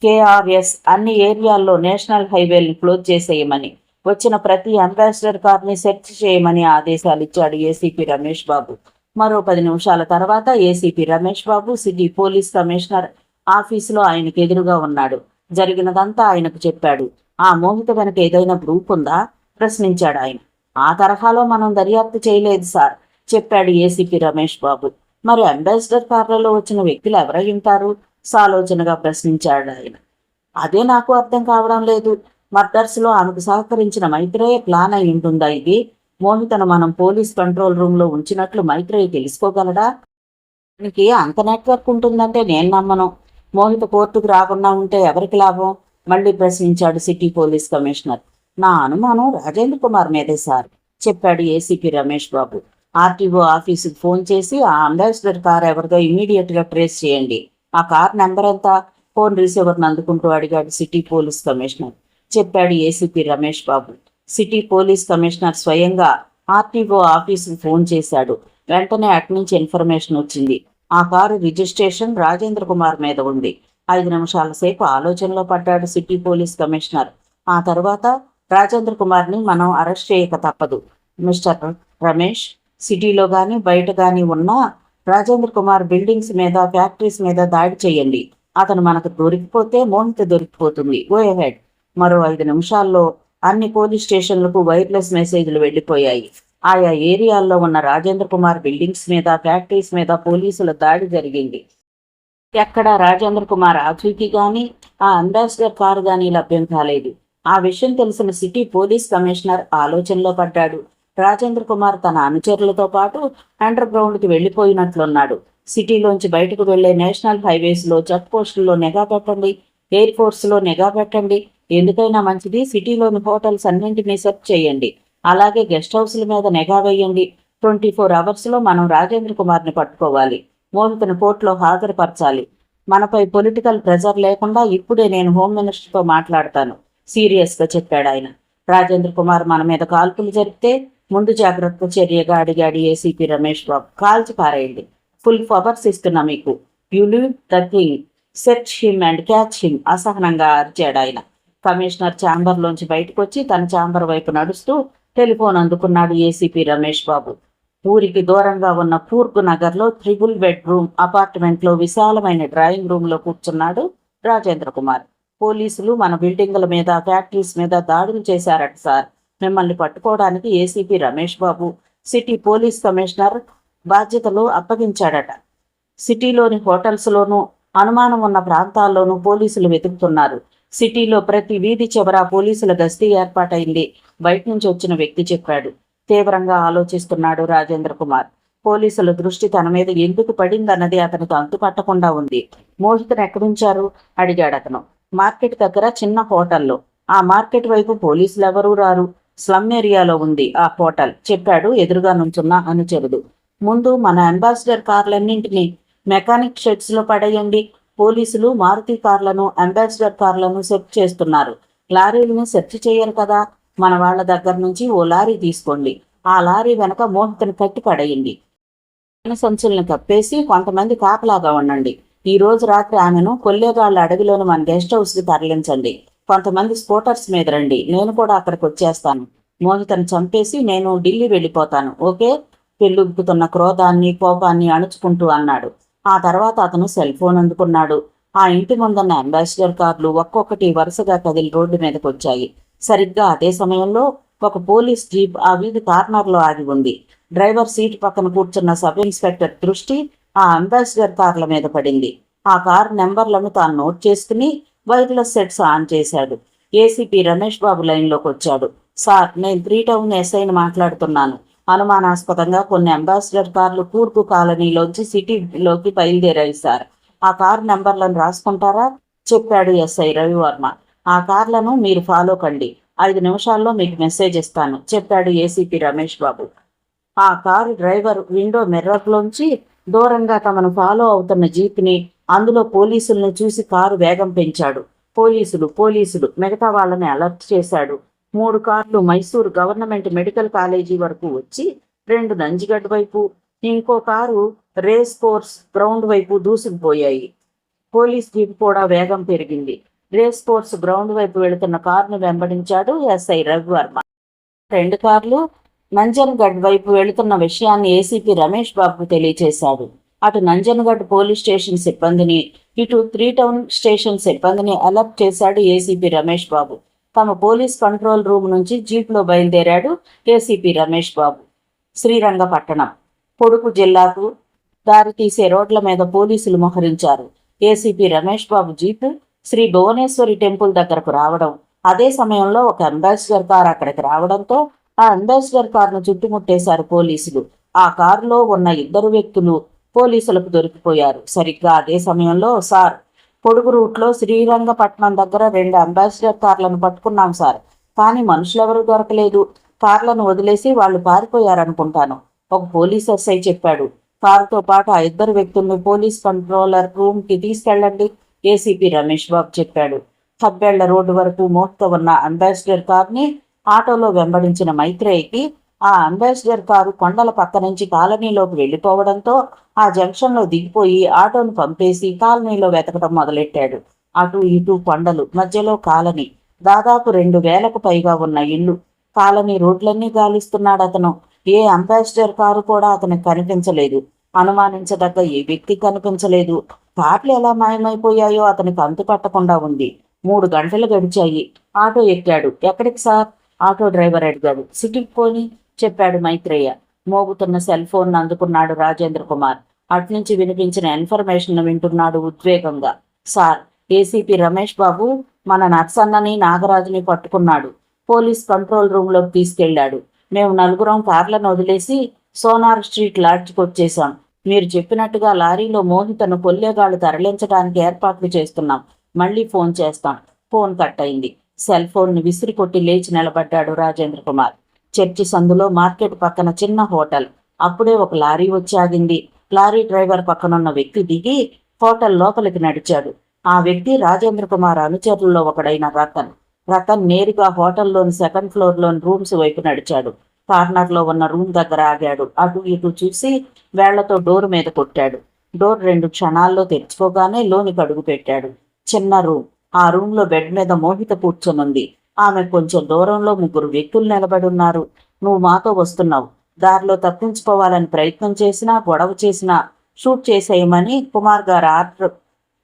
కేఆర్ఎస్ అన్ని ఏరియాల్లో నేషనల్ హైవేలను క్లోజ్ చేసేయమని, వచ్చిన ప్రతి అంబాసిడర్ కార్ని సెర్చ్ చేయమని ఆదేశాలు ఇచ్చాడు ఏసీపీ రమేష్ బాబు. మరో 10 నిమిషాల తర్వాత ఏసీపీ రమేష్ బాబు సిటీ పోలీస్ కమిషనర్ ఆఫీసులో ఆయనకు ఎదురుగా ఉన్నాడు. జరిగినదంతా ఆయనకు చెప్పాడు. ఆ మోహిత వెనక ఏదైనా గ్రూప్ ఉందా ప్రశ్నించాడు ఆయన. ఆ తరహాలో మనం దర్యాప్తు చేయలేదు సార్ చెప్పాడు ఏసీపీ రమేష్ బాబు. మరి అంబాసిడర్ కార్లలో వచ్చిన వ్యక్తులు ఎవరై ఉంటారు సాలోచనగా ప్రశ్నించాడు ఆయన. అదే నాకు అర్థం కావడం లేదు. మర్డర్స్లో ఆమెకు సహకరించిన మైత్రేయ ప్లాన్ అయి ఉంటుందా ఇది? మోహితను మనం పోలీస్ కంట్రోల్ రూమ్లో ఉంచినట్లు మైత్రేయ తెలుసుకోగలడా? దానికి అంత నెట్వర్క్ ఉంటుందంటే నేను నమ్మను. మోహిత కోర్టుకు రాకుండా ఉంటే ఎవరికి లాభం? మళ్లీ ప్రశ్నించాడు సిటీ పోలీస్ కమిషనర్. నా అనుమానం రాజేంద్ర కుమార్ మీదే సార్, చెప్పాడు ఏసీపీ రమేష్ బాబు. ఆర్టీఓ ఆఫీసుకు ఫోన్ చేసి ఆ అంబాసిడర్ కార్ ఎవరిదో ఇమీడియట్ గా ట్రేస్ చేయండి. ఆ కార్ నెంబర్ ఎంత? ఫోన్ రిసీవర్ను అందుకుంటూ అడిగాడు సిటీ పోలీస్ కమిషనర్. చెప్పాడు ఏసీపీ రమేష్ బాబు. సిటీ పోలీస్ కమిషనర్ స్వయంగా ఆర్టీఓ ఆఫీసుకు ఫోన్ చేశాడు. వెంటనే అట్నుంచి ఇన్ఫర్మేషన్ వచ్చింది. ఆ కారు రిజిస్ట్రేషన్ రాజేంద్ర కుమార్ మీద ఉంది. 5 నిమిషాల సేపు ఆలోచనలో పడ్డాడు సిటీ పోలీస్ కమిషనర్. ఆ తర్వాత రాజేంద్ర కుమార్ని మనం అరెస్ట్ చేయక తప్పదు. మిస్టర్ రమేష్, సిటీలో గాని బయట గాని ఉన్న రాజేంద్ర కుమార్ బిల్డింగ్స్ మీద, ఫ్యాక్టరీస్ మీద దాడి చేయండి. అతను మనకు దొరికిపోతే మోహిత దొరికిపోతుంది. Go ahead. మరో 5 నిమిషాల్లో అన్ని పోలీస్ స్టేషన్లకు వైర్లెస్ మెసేజ్లు వెళ్లిపోయాయి. ఆయా ఏరియాల్లో ఉన్న రాజేంద్ర కుమార్ బిల్డింగ్స్ మీద, ఫ్యాక్టరీస్ మీద పోలీసుల దాడి జరిగింది. ఎక్కడా రాజేంద్ర కుమార్ ఆచూకీ గాని, ఆ అంబాసిడర్ కారు గాని లభ్యం కాలేదు. ఆ విషయం తెలిసిన సిటీ పోలీస్ కమిషనర్ ఆలోచనలో పడ్డాడు. రాజేంద్ర కుమార్ తన అనుచరులతో పాటు అండర్ గ్రౌండ్ కి వెళ్లిపోయినట్లున్నాడు. సిటీలోంచి బయటకు వెళ్లే నేషనల్ హైవేస్ లో, చెక్ పోస్టుల్లో నిఘా పెట్టండి, ఎయిర్ ఫోర్స్ లో నిఘా పెట్టండి. ఎందుకైనా మంచిది సిటీలోని హోటల్స్ అన్నింటినీ సెర్చ్ చేయండి. అలాగే గెస్ట్ హౌస్ల మీద నిఘా వేయండి. 24 అవర్స్ లో మనం రాజేంద్ర కుమార్ని పట్టుకోవాలి. మోహితను కోర్టులో హాజరుపరచాలి. మనపై పొలిటికల్ ప్రెజర్ లేకుండా ఇప్పుడే నేను హోమ్ మినిస్టర్తో మాట్లాడతాను, సీరియస్ గా చెప్పాడు ఆయన. రాజేంద్ర కుమార్ మన మీద కాల్పులు జరిపితే ముందు జాగ్రత్త చర్యగా అడిగాడు ఏసీపీ రమేష్ బాబు. కాల్చి పారేయండి. ఫుల్ పవర్స్ ఇస్తున్నా మీకు. You leave the thing, search him and catch him, అసహనంగా అరిచాడు ఆయన. కమిషనర్ ఛాంబర్లోంచి బయటకు వచ్చి తన ఛాంబర్ వైపు నడుస్తూ టెలిఫోన్ అందుకున్నాడు ఏసీపీ రమేష్ బాబు. ఊరికి దూరంగా ఉన్న కూర్గ్ నగర్లో 3 బెడ్రూమ్ అపార్ట్మెంట్లో విశాలమైన డ్రాయింగ్ రూమ్ లో కూర్చున్నాడు రాజేంద్ర కుమార్. పోలీసులు మన బిల్డింగుల మీద, ఫ్యాక్టరీస్ మీద దాడులు చేశారట సార్. మిమ్మల్ని పట్టుకోవడానికి ఏసీపీ రమేష్ బాబు సిటీ పోలీస్ కమిషనర్ బాధ్యతలు అప్పగించాడట. సిటీలోని హోటల్స్లోనూ, అనుమానం ఉన్న ప్రాంతాల్లోనూ పోలీసులు వెతుకుతున్నారు. సిటీలో ప్రతి వీధి చివర పోలీసుల గస్తీ ఏర్పాటైంది. బయట నుంచి వచ్చిన వ్యక్తి చెప్పాడు. తీవ్రంగా ఆలోచిస్తున్నాడు రాజేంద్ర కుమార్. పోలీసుల దృష్టి తన మీద ఎందుకు పడిందన్నది అతనికి అంతుపట్టకుండా ఉంది. మోహితను ఎక్కడుంచారు అడిగాడు అతను. మార్కెట్ దగ్గర చిన్న హోటల్లో. ఆ మార్కెట్ వైపు పోలీసులు ఎవరూ రారు. స్లమ్ ఏరియాలో ఉంది ఆ హోటల్, చెప్పాడు ఎదురుగా నుంచున్న అనుచరుడు. ముందు మన అంబాసిడర్ కార్లన్నింటినీ మెకానిక్ షెడ్స్ లో పడేయండి. పోలీసులు మారుతి కార్లను, అంబాసిడర్ కార్లను సెర్చ్ చేస్తున్నారు. లారీలను సెర్చ్ చేయరు కదా. మన వాళ్ల దగ్గర నుంచి ఓ లారీ తీసుకోండి. ఆ లారీ వెనక మోహితను కట్టి పడేయండి. సంచులను కప్పేసి కొంతమంది కాపలాగా ఉండండి. ఈ రోజు రాత్రి ఆమెను కొల్లేగాళ్ల అడవిలోని మన గెస్ట్ హౌస్ కి తరలించండి. కొంతమంది స్కూటర్స్ మీద రండి. నేను కూడా అక్కడికి వచ్చేస్తాను. మోహితను చంపేసి నేను ఢిల్లీ వెళ్ళిపోతాను. ఓకే? పెళ్ళుబ్బుతున్న క్రోధాన్ని, కోపాన్ని అణుచుకుంటూ అన్నాడు. ఆ తర్వాత అతను సెల్ ఫోన్ అందుకున్నాడు. ఆ ఇంటి ముందున్న అంబాసిడర్ కార్లు ఒక్కొక్కటి వరుసగా కదిలి రోడ్డు మీదకి వచ్చాయి. సరిగ్గా అదే సమయంలో ఒక పోలీస్ జీప్ ఆ వీధి కార్నర్లో ఆగి ఉంది. డ్రైవర్ సీటు పక్కన కూర్చున్న సబ్ ఇన్స్పెక్టర్ దృష్టి ఆ అంబాసిడర్ కార్ల మీద పడింది. ఆ కార్ నెంబర్లను తాను నోట్ చేసుకుని వైర్లెస్ సెట్స్ ఆన్ చేశాడు. ఏసీపీ రమేష్ బాబు లైన్లోకి వచ్చాడు. సార్, నేను 3 టౌన్ ఎస్ఐని మాట్లాడుతున్నాను. అనుమానాస్పదంగా కొన్ని అంబాసిడర్ కార్లు కూర్గు కాలనీలోంచి సిటీలోకి బయలుదేరాయి సార్. ఆ కార్ నెంబర్లను రాసుకుంటారా? చెప్పాడు ఎస్ఐ రవివర్మ. ఆ కార్లను మీరు ఫాలో కండి. 5 నిమిషాల్లో మీకు మెసేజ్ ఇస్తాను, చెప్పాడు ఏసీపీ రమేష్ బాబు. ఆ కారు డ్రైవర్ విండో మిర్రర్లోంచి దూరంగా తమను ఫాలో అవుతున్న జీప్ని, అందులో పోలీసులను చూసి కారు వేగం పెంచాడు. పోలీసులు మిగతా వాళ్ళని అలర్ట్ చేశాడు. 3 కార్లు మైసూరు గవర్నమెంట్ మెడికల్ కాలేజీ వరకు వచ్చి 2 నంజిగడ్ వైపు, ఇంకో కారు రేస్ కోర్స్ గ్రౌండ్ వైపు దూసుకుపోయాయి. పోలీస్ జీప్ కూడా వేగం పెరిగింది. రేస్ కోర్స్ గ్రౌండ్ వైపు వెళుతున్న కారును వెంబడించాడు ఎస్ఐ రవివర్మ. 2 కార్లు నంజన్గఢ్ వైపు వెళుతున్న విషయాన్ని ఏసీపీ రమేష్ బాబుకు తెలియచేశాడు. అటు నంజన్గఢ్ పోలీస్ స్టేషన్ సిబ్బందిని, ఇటు 3 టౌన్ స్టేషన్ సిబ్బందిని అలర్ట్ చేశాడు ఏసీపీ రమేష్ బాబు. తమ పోలీస్ కంట్రోల్ రూమ్ నుంచి జీప్లో బయలుదేరాడు ఏసీపీ రమేష్ బాబు. శ్రీరంగపట్టణం, కొడుకు జిల్లాకు దారి తీసే రోడ్ల మీద పోలీసులు మోహరించారు. ఏసీపీ రమేష్ బాబు జీపు శ్రీ భువనేశ్వరి టెంపుల్ దగ్గరకు రావడం, అదే సమయంలో ఒక అంబాసిడర్ కార్ అక్కడికి రావడంతో ఆ అంబాసిడర్ కార్ను చుట్టుముట్టేశారు పోలీసులు. ఆ కారులో ఉన్న 2 వ్యక్తులు పోలీసులకు దొరికిపోయారు. సరిగ్గా అదే సమయంలో సార్, పొడుగు రూట్లో శ్రీరంగపట్నం దగ్గర 2 అంబాసిడర్ కార్లను పట్టుకున్నాం సార్. కానీ మనుషులెవరూ దొరకలేదు. కార్లను వదిలేసి వాళ్ళు పారిపోయారనుకుంటాను, ఒక పోలీస్ ఎస్ఐ చెప్పాడు. కారుతో పాటు ఆ 2 వ్యక్తుల్ని పోలీస్ కంట్రోలర్ రూమ్కి తీసుకెళ్ళండి, ఏసీపీ రమేష్ బాబు చెప్పాడు. కబ్బెళ్ల రోడ్డు వరకు మోటుతో ఉన్న అంబాసిడర్ కార్ని ఆటోలో వెంబడించిన మైత్రేయికి ఆ అంబాసిడర్ కారు కొండల పక్క నుంచి కాలనీలోకి వెళ్ళిపోవడంతో ఆ జంక్షన్లో దిగిపోయి ఆటోను పంపేసి కాలనీలో వెతకడం మొదలెట్టాడు. అటు ఇటు కొండలు, మధ్యలో కాలనీ, దాదాపు 2000కు పైగా ఉన్న ఇల్లు. కాలనీ రోడ్లన్నీ గాలిస్తున్నాడు అతను. ఏ అంబాసిడర్ కారు కూడా అతనికి కనిపించలేదు. అనుమానించదగ్గ ఏ వ్యక్తి కనిపించలేదు. కార్లు ఎలా మాయమైపోయాయో అతనికి అంతుపట్టకుండా ఉంది. 3 గంటలు గడిచాయి. ఆటో ఎక్కాడు. ఎక్కడికి సార్? ఆటో డ్రైవర్ అడిగాడు. సిటీకి పోని చెప్పాడు మైత్రేయ. మోగుతున్న సెల్ ఫోన్ అందుకున్నాడు రాజేంద్ర కుమార్. అట్నుంచి వినిపించిన ఇన్ఫర్మేషన్ వింటున్నాడు ఉద్వేగంగా. సార్, ఏసీపీ రమేష్ బాబు మన నర్సన్నని నాగరాజుని పట్టుకున్నాడు. పోలీస్ కంట్రోల్ రూమ్లోకి తీసుకెళ్లాడు. మేము 4 కార్లను వదిలేసి సోనార్ స్ట్రీట్ లాడ్జ్కి వచ్చేసాం. మీరు చెప్పినట్టుగా లారీలో మోహితను కొల్లేగాళ్లు తరలించడానికి ఏర్పాట్లు చేస్తున్నాం. మళ్ళీ ఫోన్ చేస్తాం. ఫోన్ కట్ అయింది. సెల్ ఫోన్ని విసిరి కొట్టి లేచి నిలబడ్డాడు రాజేంద్ర కుమార్. చర్చి సందులో మార్కెట్ పక్కన చిన్న హోటల్. అప్పుడే ఒక లారీ వచ్చి ఆగింది. లారీ డ్రైవర్ పక్కనున్న వ్యక్తి దిగి హోటల్ లోపలికి నడిచాడు. ఆ వ్యక్తి రాజేంద్ర కుమార్ అనుచరుల్లో ఒకడైన రతన్. రతన్ నేరుగా హోటల్లోని 2nd ఫ్లోర్లోని రూమ్స్ వైపు నడిచాడు. కార్నర్లో ఉన్న రూమ్ దగ్గర ఆగాడు. అటు ఇటు చూసి వేళ్లతో డోర్ మీద కొట్టాడు. డోర్ 2 క్షణాల్లో తెరుచుకోగానే లోనికి అడుగు పెట్టాడు. చిన్న రూమ్. ఆ రూమ్లో బెడ్ మీద మోహిత కూర్చొనుంది. ఆమె కొంచెం దూరంలో 3 వ్యక్తులు నిలబడి ఉన్నారు. నువ్వు మాతో వస్తున్నావు. దారిలో తప్పించుకోవాలని ప్రయత్నం చేసినా, గొడవ చేసినా షూట్ చేసేయమని కుమార్ గారు ఆర్డర్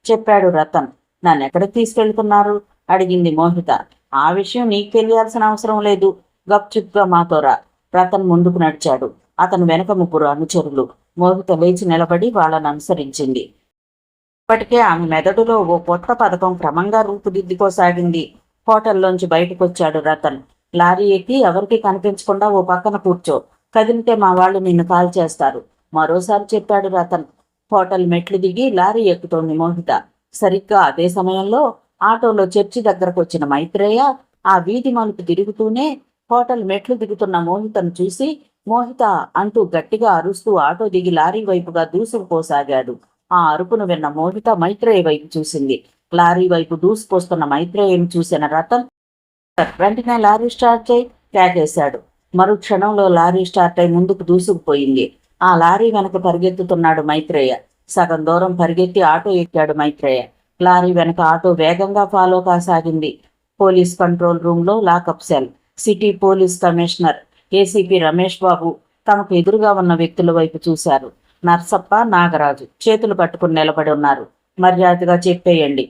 చెప్పాడు రతన్. నన్నెక్కడికి తీసుకెళ్తున్నారు అడిగింది మోహిత. ఆ విషయం నీకు తెలియాల్సిన అవసరం లేదు. గప్చుప్గా మాతో రా. రతన్ ముందుకు నడిచాడు. అతను వెనక 3 అనుచరులు. మోహిత లేచి నిలబడి వాళ్ళని అనుసరించింది. ఇప్పటికే ఆమె మెదడులో ఓ కొత్త పథకం క్రమంగా రూపుదిద్దుకోసాగింది. హోటల్లోంచి బయటకొచ్చాడు రతన్. లారీ ఎక్కి ఎవరికి కనిపించకుండా ఓ పక్కన కూర్చో. కదిలితే మా వాళ్ళు నిన్ను కాల్ చేస్తారు, మరోసారి చెప్పాడు రతన్. హోటల్ మెట్లు దిగి లారీ ఎక్కుతోంది మోహిత. సరిగ్గా అదే సమయంలో ఆటోలో చర్చి దగ్గరకు వచ్చిన మైత్రేయ ఆ వీధి మలుపు తిరుగుతూనే హోటల్ మెట్లు దిగుతున్న మోహితను చూసి మోహిత అంటూ గట్టిగా అరుస్తూ ఆటో దిగి లారీ వైపుగా దూసుకుపోసాగాడు. ఆ అరుపును విన్న మోహిత మైత్రేయ వైపు చూసింది. లారీ వైపు దూసుకొస్తున్న మైత్రేయను చూసిన రతన్ వెంటనే లారీ స్టార్ట్ చేయి కేకేశాడు. మరుక్షణంలో లారీ స్టార్ట్ అయి ముందుకు దూసుకుపోయింది. ఆ లారీ వెనక పరిగెత్తుతున్నాడు మైత్రేయ. సగం దూరం పరిగెత్తి ఆటో ఎక్కాడు మైత్రేయ. లారీ వెనక ఆటో వేగంగా ఫాలో కాసాగింది. పోలీస్ కంట్రోల్ రూమ్లో lockup cell. City police commissioner ACP Ramesh Babu తమకు ఎదురుగా ఉన్న వ్యక్తుల వైపు చూశారు. నర్సప్ప, నాగరాజు చేతులు పట్టుకుని నిలబడి ఉన్నారు. మర్యాదగా చెప్పేయండి,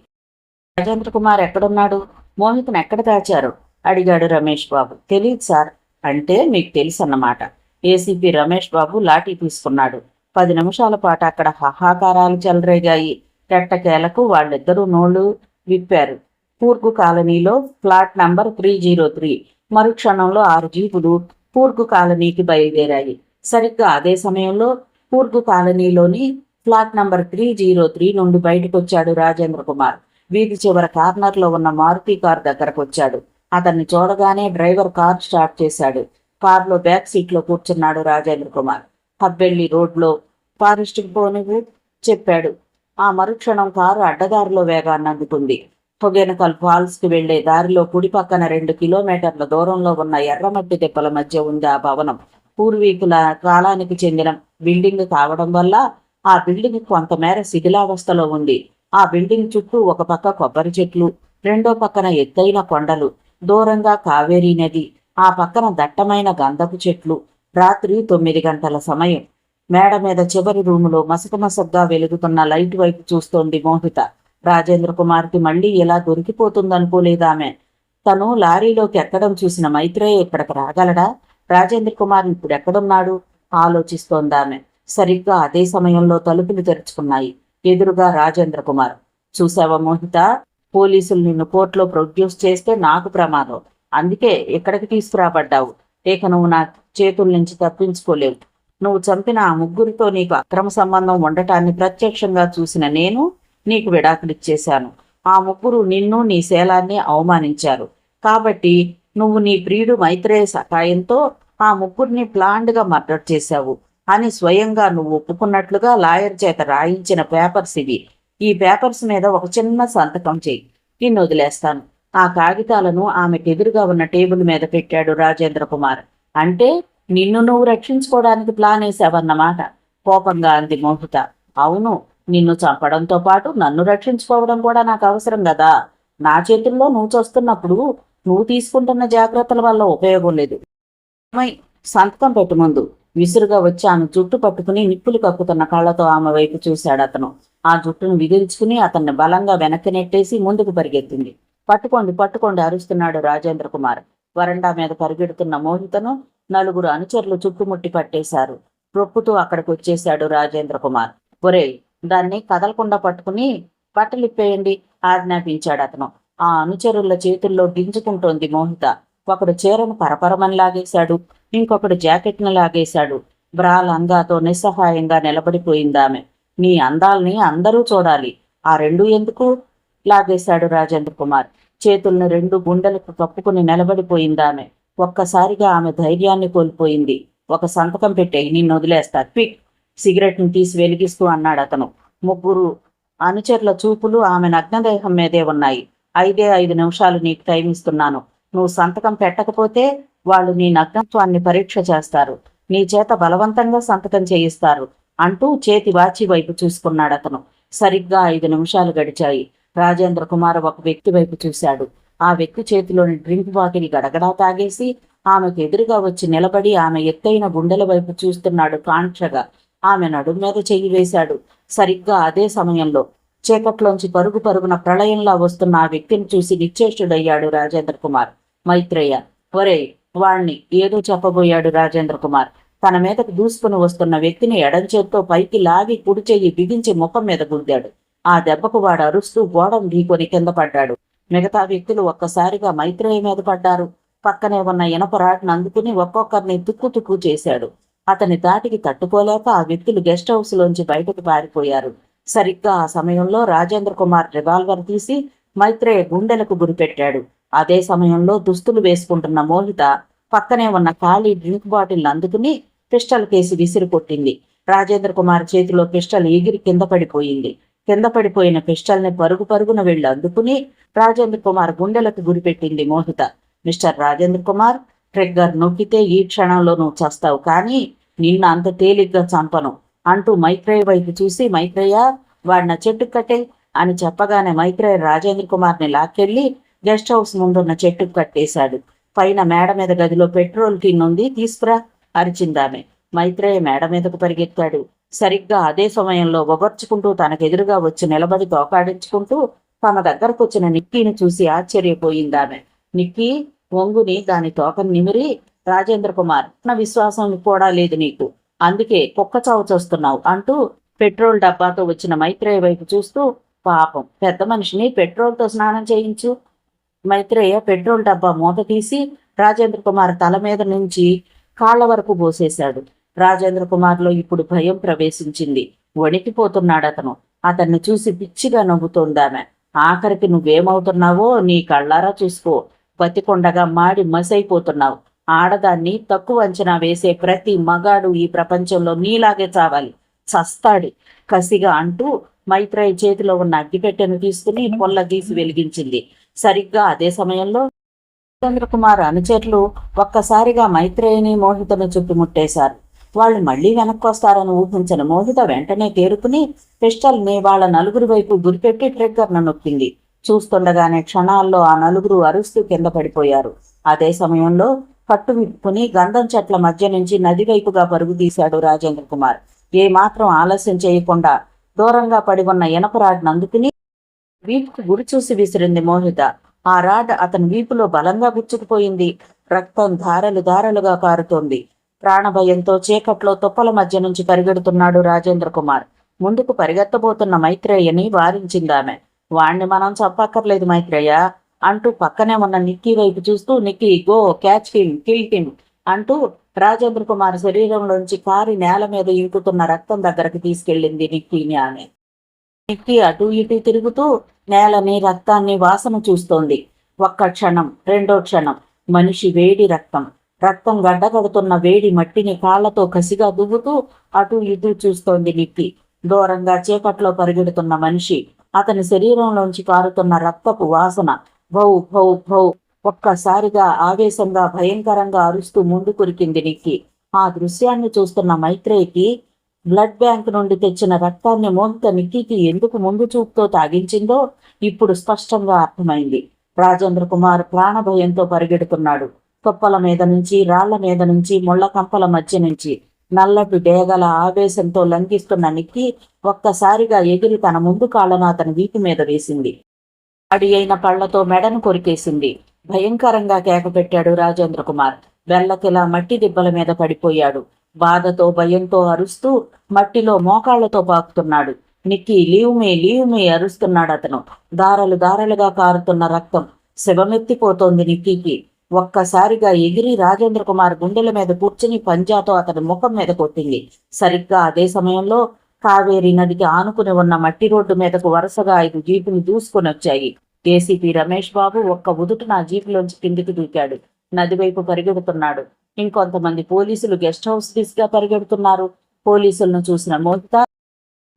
రాజేంద్ర కుమార్ ఎక్కడున్నాడు? మోహితను ఎక్కడ దాచారు అడిగాడు రమేష్ బాబు. తెలియదు సార్. అంటే మీకు తెలుసు అన్నమాట. ఏసీపీ రమేష్ బాబు లాఠీ తీసుకున్నాడు. 10 నిమిషాల పాటు అక్కడ హాహాకారాలు చెలరేగాయి. రెట్టకేలకు వాళ్ళిద్దరూ నోళ్లు విప్పారు. పూర్గు కాలనీలో ఫ్లాట్ నంబర్ 303. మరుక్షణంలో 6 జీపులు పూర్గు కాలనీకి బయలుదేరాయి. సరిగ్గా అదే సమయంలో పూర్గు కాలనీలోని ఫ్లాట్ నంబర్ 303 నుండి బయటకొచ్చాడు రాజేంద్ర కుమార్. వీధి చివర కార్నర్లో ఉన్న మారుతి కార్ దగ్గరకు వచ్చాడు. అతన్ని చూడగానే డ్రైవర్ కార్ స్టార్ట్ చేశాడు. కారులో బ్యాక్ సీట్లో కూర్చున్నాడు రాజేంద్ర కుమార్. హబ్బెల్లి రోడ్లో ఫారెస్ట్కి పోనివ్వు చెప్పాడు. ఆ మరుక్షణం కారు అడ్డదారిలో వేగాన్ని అందుకుంది. పొగెనకల్ ఫాల్స్కి వెళ్లే దారిలో కుడి పక్కన 2 కిలోమీటర్ల దూరంలో ఉన్న ఎర్రమట్టి దెబ్బల మధ్య ఉంది ఆ భవనం. పూర్వీకుల కాలానికి చెందిన బిల్డింగ్ కావడం వల్ల ఆ బిల్డింగ్ కొంతమేర శిథిలావస్థలో ఉంది. ఆ బిల్డింగ్ చుట్టూ ఒక పక్క కొబ్బరి చెట్లు, రెండో పక్కన ఎత్తైన కొండలు, దూరంగా కావేరీ నది, ఆ పక్కన దట్టమైన గంధపు చెట్లు. రాత్రి 9 గంటల సమయం. మేడ మీద చివరి రూములో మసకమసగ్గా వెలుగుతున్న లైట్ వైపు చూస్తోంది మోహిత. రాజేంద్ర కుమార్కి మళ్ళీ ఎలా దొరికిపోతుందనుకోలేదామె. తను లారీలోకి ఎక్కడం చూసిన మైత్రేయ ఇక్కడికి రాగలడా? రాజేంద్ర కుమార్ ఇప్పుడు ఎక్కడున్నాడు ఆలోచిస్తోందామె. సరిగ్గా అదే సమయంలో తలుపులు తెరుచుకున్నాయి. ఎదురుగా రాజేంద్ర కుమార్. చూసావా మోహిత, పోలీసులు నిన్ను కోర్టులో ప్రొడ్యూస్ చేస్తే నాకు ప్రమాదం. అందుకే ఇక్కడికి తీసుకురాబడ్డావు. ఇక నువ్వు నా చేతుల నుంచి తప్పించుకోలేవు. నువ్వు చంపిన ఆ 3 నీకు అక్రమ సంబంధం ఉండటాన్ని ప్రత్యక్షంగా చూసిన నేను నీకు విడాకులిచ్చేశాను. ఆ ముగ్గురు నిన్ను నీ శేలాన్ని అవమానించారు. కాబట్టి నువ్వు నీ ప్రియుడు మైత్రేయ సహాయంతో ఆ ముగ్గురిని ప్లాన్డ్గా మర్డర్ చేశావు అని స్వయంగా నువ్వు ఒప్పుకున్నట్లుగా లాయర్ చేత రాయించిన పేపర్స్ ఇవి. ఈ పేపర్స్ మీద ఒక చిన్న సంతకం చేయి, నిన్ను వదిలేస్తాను. ఆ కాగితాలను ఆమెకెదురుగా ఉన్న టేబుల్ మీద పెట్టాడు రాజేంద్ర కుమార్. అంటే నిన్ను నువ్వు రక్షించుకోవడానికి ప్లాన్ వేసావన్నమాట, కోపంగా అంది మోహిత. అవును, నిన్ను చంపడంతో పాటు నన్ను రక్షించుకోవడం కూడా నాకు అవసరం కదా. నా చేతుల్లో నువ్వు చస్తున్నప్పుడు నువ్వు తీసుకుంటున్న జాగ్రత్తల వల్ల ఉపయోగం లేదు. సంతకం పెట్టు ముందు. విసురుగా వచ్చి ఆమె జుట్టు పట్టుకుని నిప్పులు కక్కుతున్న కళ్ళతో ఆమె వైపు చూశాడు అతను. ఆ జుట్టును విదిల్చుకుని అతన్ని బలంగా వెనక్కి నెట్టేసి ముందుకు పరిగెత్తింది. పట్టుకోండి పట్టుకోండి అరుస్తున్నాడు రాజేంద్ర కుమార్. వరండా మీద పరిగెడుతున్న మోహితను నలుగురు అనుచరులు చుట్టుముట్టి పట్టేశారు. రొప్పుతూ అక్కడికి వచ్చేశాడు రాజేంద్ర కుమార్. ఒరేయ్, దాన్ని కదలకుండా పట్టుకుని బట్టలిప్పేయండి ఆజ్ఞాపించాడు అతను. ఆ అనుచరుల చేతుల్లో గింజుకుంటోంది మోహిత. ఒకడు చీరను పరపరమని లాగేశాడు, ఇంకొకడు జాకెట్ను లాగేశాడు. బ్రా లంగాతో నిస్సహాయంగా నిలబడిపోయిందామె. నీ అందాల్ని అందరూ చూడాలి, ఆ రెండు ఎందుకు లాగేశాడు రాజేంద్ర కుమార్. చేతుల్ని రెండు గుండెలకు కప్పుకుని నిలబడిపోయిందామె. ఒక్కసారిగా ఆమె ధైర్యాన్ని కోల్పోయింది. ఒక సంతకం పెట్టేయి, నిన్ను వదిలేస్తా. క్విక్, సిగరెట్ను తీసి వెలిగిస్తూ అన్నాడు అతను. ముగ్గురు అనుచరుల చూపులు ఆమె నగ్నదేహం మీదే ఉన్నాయి. 5 నిమిషాలు నీకు టైం ఇస్తున్నాను. నువ్వు సంతకం పెట్టకపోతే వాళ్ళు నీ నగ్నత్వాన్ని పరీక్ష చేస్తారు, నీ చేత బలవంతంగా సంతకం చేయిస్తారు అంటూ చేతి వాచి వైపు చూసుకున్నాడు అతను. సరిగ్గా 5 నిమిషాలు గడిచాయి. రాజేంద్ర కుమార్ ఒక వ్యక్తి వైపు చూశాడు. ఆ వ్యక్తి చేతిలోని డ్రింక్ బాటిల్ గడగడా తాగేసి ఆమెకు ఎదురుగా వచ్చి నిలబడి ఆమె ఎత్తైన గుండెల వైపు చూస్తున్నాడు కాంక్షగా. ఆమె నడుం మీద చెయ్యి వేశాడు. సరిగ్గా అదే సమయంలో చీకట్లోంచి పరుగు పరుగున ప్రళయంలా వస్తున్న ఆ వ్యక్తిని చూసి నిశ్చేష్టుడయ్యాడు రాజేంద్ర కుమార్. మైత్రేయ. ఒరే, వాణ్ణి ఏదో చెప్పబోయాడు రాజేంద్ర కుమార్. తన మీదకు దూసుకుని వస్తున్న వ్యక్తిని ఎడంచేత్తో పైకి లాగి కుడి చెయ్యి బిగించి ముఖం మీద గుద్దాడు. ఆ దెబ్బకు వాడు అరుస్తూ గోడను ఢీకొని కింద పడ్డాడు. మిగతా వ్యక్తులు ఒక్కసారిగా మైత్రేయ మీద పడ్డారు. పక్కనే ఉన్న ఇనప రాడ్ను అందుకుని ఒక్కొక్కరిని తుక్కు తుక్కు చేశాడు. అతని దాటికి తట్టుకోలేక ఆ వ్యక్తులు గెస్ట్ హౌస్ లోంచి బయటకు పారిపోయారు. సరిగ్గా ఆ సమయంలో రాజేంద్ర కుమార్ రివాల్వర్ తీసి మైత్రేయ గుండెలకు గురిపెట్టాడు. అదే సమయంలో దుస్తులు వేసుకుంటున్న మోహిత పక్కనే ఉన్న ఖాళీ డ్రింక్ బాటిల్ అందుకుని పిస్టల్ కేసి విసిరి కొట్టింది. రాజేంద్ర కుమార్ చేతిలో పిస్టల్ ఎగిరి కింద పడిపోయింది. కింద పడిపోయిన పిస్టల్ని పరుగు పరుగున వెళ్లి అందుకుని రాజేంద్ర కుమార్ గుండెలకు గురిపెట్టింది మోహిత. మిస్టర్ రాజేంద్ర కుమార్, ట్రిగ్గర్ నొక్కితే ఈ క్షణంలో నువ్వు చస్తావు, కానీ నిన్ను అంత తేలిగ్గా చంపను అంటూ మైత్రేయ వైపు చూసి, మైత్రేయ, వాడిన చెట్టు కట్టే అని చెప్పగానే మైత్రేయ రాజేంద్ర కుమార్ని లాక్కెళ్లి గెస్ట్ హౌస్ ముందున్న చెట్టుకు కట్టేశాడు. పైన మేడ మీద గదిలో పెట్రోల్ టిన్ ఉంది, తీసుకురా అరిచిందామె. మైత్రేయ మేడ మీదకు పరిగెత్తాడు. సరిగ్గా అదే సమయంలో ఒగర్చుకుంటూ తనకెదురుగా వచ్చి నిలబడి తోకాడించుకుంటూ తన దగ్గరకు వచ్చిన నిక్కీని చూసి ఆశ్చర్యపోయిందామె. నిక్కీ వంగుని దాని తోకను నిమిరి, రాజేంద్ర కుమార్, నా విశ్వాసం కూడా లేదు నీకు, అందుకే కుక్క చావు చూస్తున్నావు అంటూ పెట్రోల్ డబ్బాతో వచ్చిన మైత్రేయ వైపు చూస్తూ, పాపం పెద్ద మనిషిని పెట్రోల్తో స్నానం చేయించు. మైత్రేయ పెట్రోల్ డబ్బా మూత తీసి రాజేంద్ర కుమార్ తల మీద నుంచి కాళ్ల వరకు పోసేశాడు. రాజేంద్ర కుమార్లో ఇప్పుడు భయం ప్రవేశించింది. వణికిపోతున్నాడతను. అతన్ని చూసి పిచ్చిగా నవ్వుతోందామె. ఆఖరికి నువ్వేమవుతున్నావో నీ కళ్ళారా చూసుకో, బతికొండగా మాడి మసైపోతున్నావు. ఆడదాన్ని తక్కువ అంచనా వేసే ప్రతి మగాడు ఈ ప్రపంచంలో నీలాగే చావాలి, చస్తాడు కసిగా అంటూ మైత్రేయ చేతిలో ఉన్న అగ్గిపెట్టెను తీసుకుని పొల్ల తీసి వెలిగించింది. సరిగ్గా అదే సమయంలో రాజేంద్ర కుమార్ అనుచరులు ఒక్కసారిగా మైత్రేయని మోహితను చుట్టుముట్టేశారు. వాళ్ళు మళ్లీ వెనక్కొస్తారని ఊహించిన మోహిత వెంటనే తేరుకుని పిస్టల్ని వాళ్ళ నలుగురి వైపు గురిపెట్టి ట్రిగ్గర్ను నొక్కింది. చూస్తుండగానే క్షణాల్లో ఆ నలుగురు అరుస్తూ కింద పడిపోయారు. అదే సమయంలో పట్టు విప్పుకుని గంధం చెట్ల మధ్య నుంచి నది వైపుగా పరుగు తీశాడు రాజేంద్ర కుమార్. ఏమాత్రం ఆలస్యం చేయకుండా దూరంగా పడి ఉన్న ఇనప రాడ్ను అందుకుని వీపుకు గురి చూసి విసిరింది మోహిత. ఆ రాడ్ అతని వీపులో బలంగా గుచ్చుకుపోయింది. రక్తం ధారలు ధారలుగా కారుతోంది. ప్రాణభయంతో చీకట్లో తుప్పల మధ్య నుంచి పరిగెడుతున్నాడు రాజేంద్ర కుమార్. ముందుకు పరిగెత్తబోతున్న మైత్రేయని వారించిందామె. వాణ్ణి మనం చంపక్కర్లేదు మైత్రేయ అంటూ పక్కనే ఉన్న నిక్కీ వైపు చూస్తూ, Nikki, go catch him, kill him అంటూ రాజేంద్ర కుమార్ శరీరంలోంచి కారి నేల మీద ఇంకుతున్న రక్తం దగ్గరకు తీసుకెళ్లింది నిక్కీని ఆమె. నిక్కి అటూ ఇటూ తిరుగుతూ నేలని రక్తాన్ని వాసన చూస్తోంది. ఒక్క క్షణం, రెండో క్షణం, మనిషి వేడి రక్తం. రక్తం గడ్డకడుతున్న వేడి మట్టిని కాళ్లతో కసిగా దువ్వుతూ అటూ ఇటూ చూస్తోంది నిక్కి. దూరంగా చీకట్లో పరిగెడుతున్న మనిషి, అతని శరీరంలోంచి కారుతున్న రక్తపు వాసన. భౌ భౌ భౌ. ఒక్కసారిగా ఆవేశంగా భయంకరంగా అరుస్తూ ముందు కురికింది నిక్కి. ఆ దృశ్యాన్ని చూస్తున్న మైత్రేయికి బ్లడ్ బ్యాంక్ నుండి తెచ్చిన రక్తాన్ని మోహిత నిక్కికి ఎందుకు ముందు చూపుతో తాగించిందో ఇప్పుడు స్పష్టంగా అర్థమైంది. రాజేంద్ర కుమార్ ప్రాణభయంతో పరిగెడుతున్నాడు. కొప్పల మీద నుంచి, రాళ్ల మీద నుంచి, ముళ్ల కంపల మధ్య నుంచి. నల్లటి డేగల ఆవేశంతో లంఘిస్తున్న నిక్కి ఒక్కసారిగా ఎగిరి తన ముందు కాళ్లను అతని వీపు మీద వేసింది. అడి అయిన పళ్లతో మెడను కొరికేసింది. భయంకరంగా కేకపెట్టాడు రాజేంద్ర కుమార్. బెల్లకిలా మట్టి దిబ్బల మీద పడిపోయాడు. బాధతో భయంతో అరుస్తూ మట్టిలో మోకాళ్లతో పాకుతున్నాడు. నిక్కి లీవ్ మీ అరుస్తున్నాడు అతను. దారలు దారలుగా కారుతున్న రక్తం. శవమెత్తిపోతోంది నిక్కీకి. ఒక్కసారిగా ఎగిరి రాజేంద్ర కుమార్ గుండెల మీద కూర్చుని పంజాతో అతని ముఖం మీద కొట్టింది. సరిగ్గా అదే సమయంలో కావేరీ నదికి ఆనుకుని ఉన్న మట్టి రోడ్డు మీదకు వరుసగా 5 జీపులు దూసుకొని వచ్చాయి. ఏసీపీ రమేష్ బాబు ఒక్క ఉదుటున ఆ జీపులోంచి కిందికి దూకాడు. నదివైపు పరిగెడుతున్నాడు. ఇంకొంతమంది పోలీసులు గెస్ట్ హౌస్ దిశగా పరిగెడుతున్నారు. పోలీసులను చూసిన మోహిత,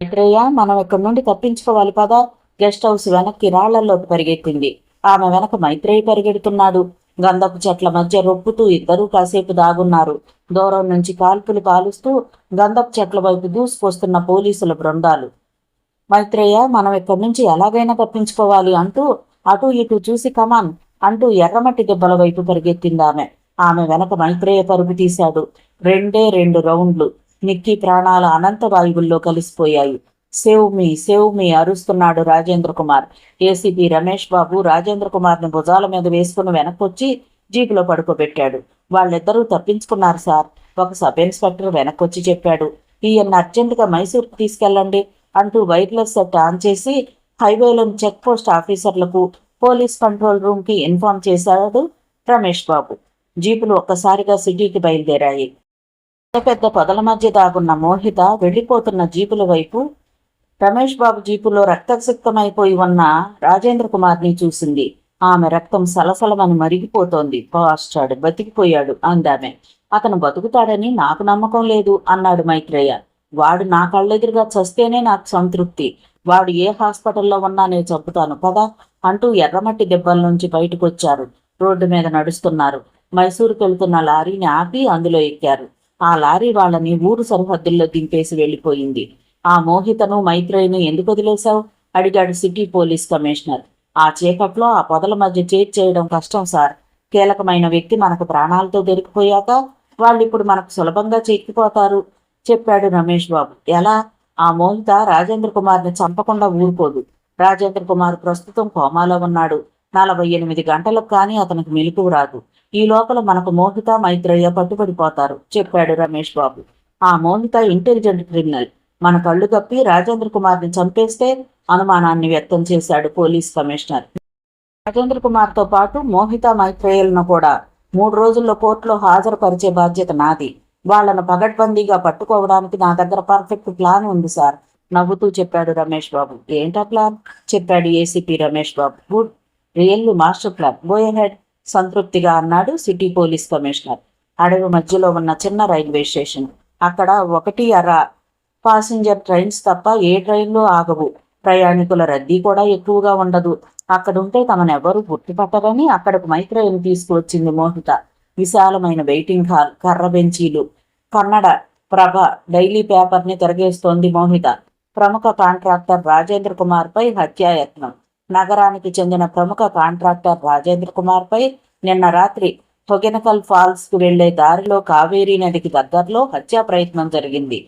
మైత్రేయ, మనం ఇక్కడి నుండి తప్పించుకోవాలి పదా. గెస్ట్ హౌస్ వెనక్కి రాళ్లలోకి పరిగెత్తింది. ఆమె వెనక మైత్రేయి పరిగెడుతున్నాడు. గంధపు చెట్ల మధ్య రొప్పుతూ ఇద్దరూ కాసేపు దాగున్నారు. దూరం నుంచి కాల్పులు కాలుస్తూ గంధపు చెట్ల వైపు దూసుకొస్తున్న పోలీసుల బృందాలు. మైత్రేయ, మనం ఇక్కడి నుంచి ఎలాగైనా తప్పించుకోవాలి అంటూ అటూ ఇటూ చూసి కమాన్ అంటూ ఎర్రమట్టి దెబ్బల వైపు పరిగెత్తింది ఆమె వెనక మైత్రేయ పరుగు తీశాడు. 2 రౌండ్లు. నిక్కీ ప్రాణాల అనంత వాయువుల్లో కలిసిపోయాయి. సేవ్ మీ అరుస్తున్నాడు రాజేంద్ర కుమార్. ఏసీపీ రమేష్ బాబు రాజేంద్ర కుమార్ని భుజాల మీద వేసుకుని వెనక్కొచ్చి జీపులో పడుకోబెట్టాడు. వాళ్ళిద్దరూ తప్పించుకున్నారు సార్, ఒక సబ్ ఇన్స్పెక్టర్ వెనక్కొచ్చి చెప్పాడు. ఈయన్ని అర్జెంటుగా మైసూర్కి తీసుకెళ్ళండి అంటూ వైర్లెస్ సెట్ ఆన్ చేసి హైవేలోని చెక్ పోస్ట్ ఆఫీసర్లకు, పోలీస్ కంట్రోల్ రూమ్కి ఇన్ఫార్మ్ చేశాడు రమేష్ బాబు. జీపులు ఒక్కసారిగా సిటీకి బయలుదేరాయి. పెద్ద పొదల మధ్య దాగున్న మోహిత వెళ్ళిపోతున్న జీపుల వైపు రమేష్ బాబు జీపులో రక్తసిక్తమైపోయి ఉన్న రాజేంద్ర కుమార్ని చూసింది. ఆమె రక్తం సలసలమని మరిగిపోతోంది. పాస్టాడు, బతికిపోయాడు అందామె. అతను బతుకుతాడని నాకు నమ్మకం లేదు అన్నాడు మైత్రేయ. వాడు నా కళ్ళెదురుగా చస్తేనే నాకు సంతృప్తి. వాడు ఏ హాస్పిటల్లో ఉన్నా నేను చంపుతాను పదా అంటూ ఎర్రమట్టి దెబ్బల నుంచి బయటకొచ్చారు. రోడ్డు మీద నడుస్తున్నారు. మైసూరుకు వెళ్తున్న లారీని ఆపి అందులో ఎక్కారు. ఆ లారీ వాళ్ళని ఊరు సరిహద్దుల్లో దింపేసి వెళ్ళిపోయింది. ఆ మోహితను మైత్రేయిను ఎందుకు వదిలేశావు అడిగాడు సిటీ పోలీస్ కమిషనర్. ఆ చీకట్లో ఆ పొదల మధ్య చేయడం కష్టం సార్. కీలకమైన వ్యక్తి మనకు ప్రాణాలతో దొరికిపోయాక వాళ్ళిప్పుడు మనకు సులభంగా చిక్కిపోతారు చెప్పాడు రమేష్ బాబు. ఎలా? ఆ మోహిత రాజేంద్ర కుమార్ని చంపకుండా ఊరుకోదు. రాజేంద్ర కుమార్ ప్రస్తుతం కోమాలో ఉన్నాడు. 48 గంటలకు కానీ అతనికి మెలకువ రాదు. ఈ లోపల మనకు మోహిత, మైత్రేయ పట్టుబడిపోతారు చెప్పాడు రమేష్ బాబు. ఆ మోహిత ఇంటెలిజెంట్ క్రిమినల్. మన కళ్ళు కప్పి రాజేంద్ర కుమార్ని చంపేస్తే అనుమానాన్ని వ్యక్తం చేశాడు పోలీస్ కమిషనర్. రాజేంద్ర కుమార్తో పాటు మోహిత, మైత్రేయులను కూడా 3 రోజుల్లో కోర్టులో హాజరుపరిచే బాధ్యత నాది. వాళ్లను పగడ్బందీగా పట్టుకోవడానికి నా దగ్గర పర్ఫెక్ట్ ప్లాన్ ఉంది సార్ నవ్వుతూ చెప్పాడు రమేష్ బాబు. ఏంటా ప్లాన్ చెప్పాడు ACP Ramesh Babu. Good, really master plan, go ahead సంతృప్తిగా అన్నాడు సిటీ పోలీస్ కమిషనర్. అడవి మధ్యలో ఉన్న చిన్న రైల్వే స్టేషన్. అక్కడ 1 పాసింజర్ ట్రైన్స్ తప్ప ఏ ట్రైన్లో ఆగవు. ప్రయాణికుల రద్దీ కూడా ఎక్కువగా ఉండదు. అక్కడుంటే తమనెవరూ గుర్తుపట్టరని అక్కడకు మైత్రేయని తీసుకువచ్చింది మోహిత. విశాలమైన వెయిటింగ్ హాల్, కర్ర బెంచీలు. కన్నడ ప్రభ డైలీ పేపర్ని తిరగేస్తోంది మోహిత. ప్రముఖ కాంట్రాక్టర్ రాజేంద్ర కుమార్పై హత్యాయత్నం. నగరానికి చెందిన ప్రముఖ కాంట్రాక్టర్ రాజేంద్ర కుమార్పై నిన్న రాత్రి హొగెనకల్ ఫాల్స్కు వెళ్లే దారిలో కావేరీ నదికి దగ్గరలో హత్యా ప్రయత్నం జరిగింది.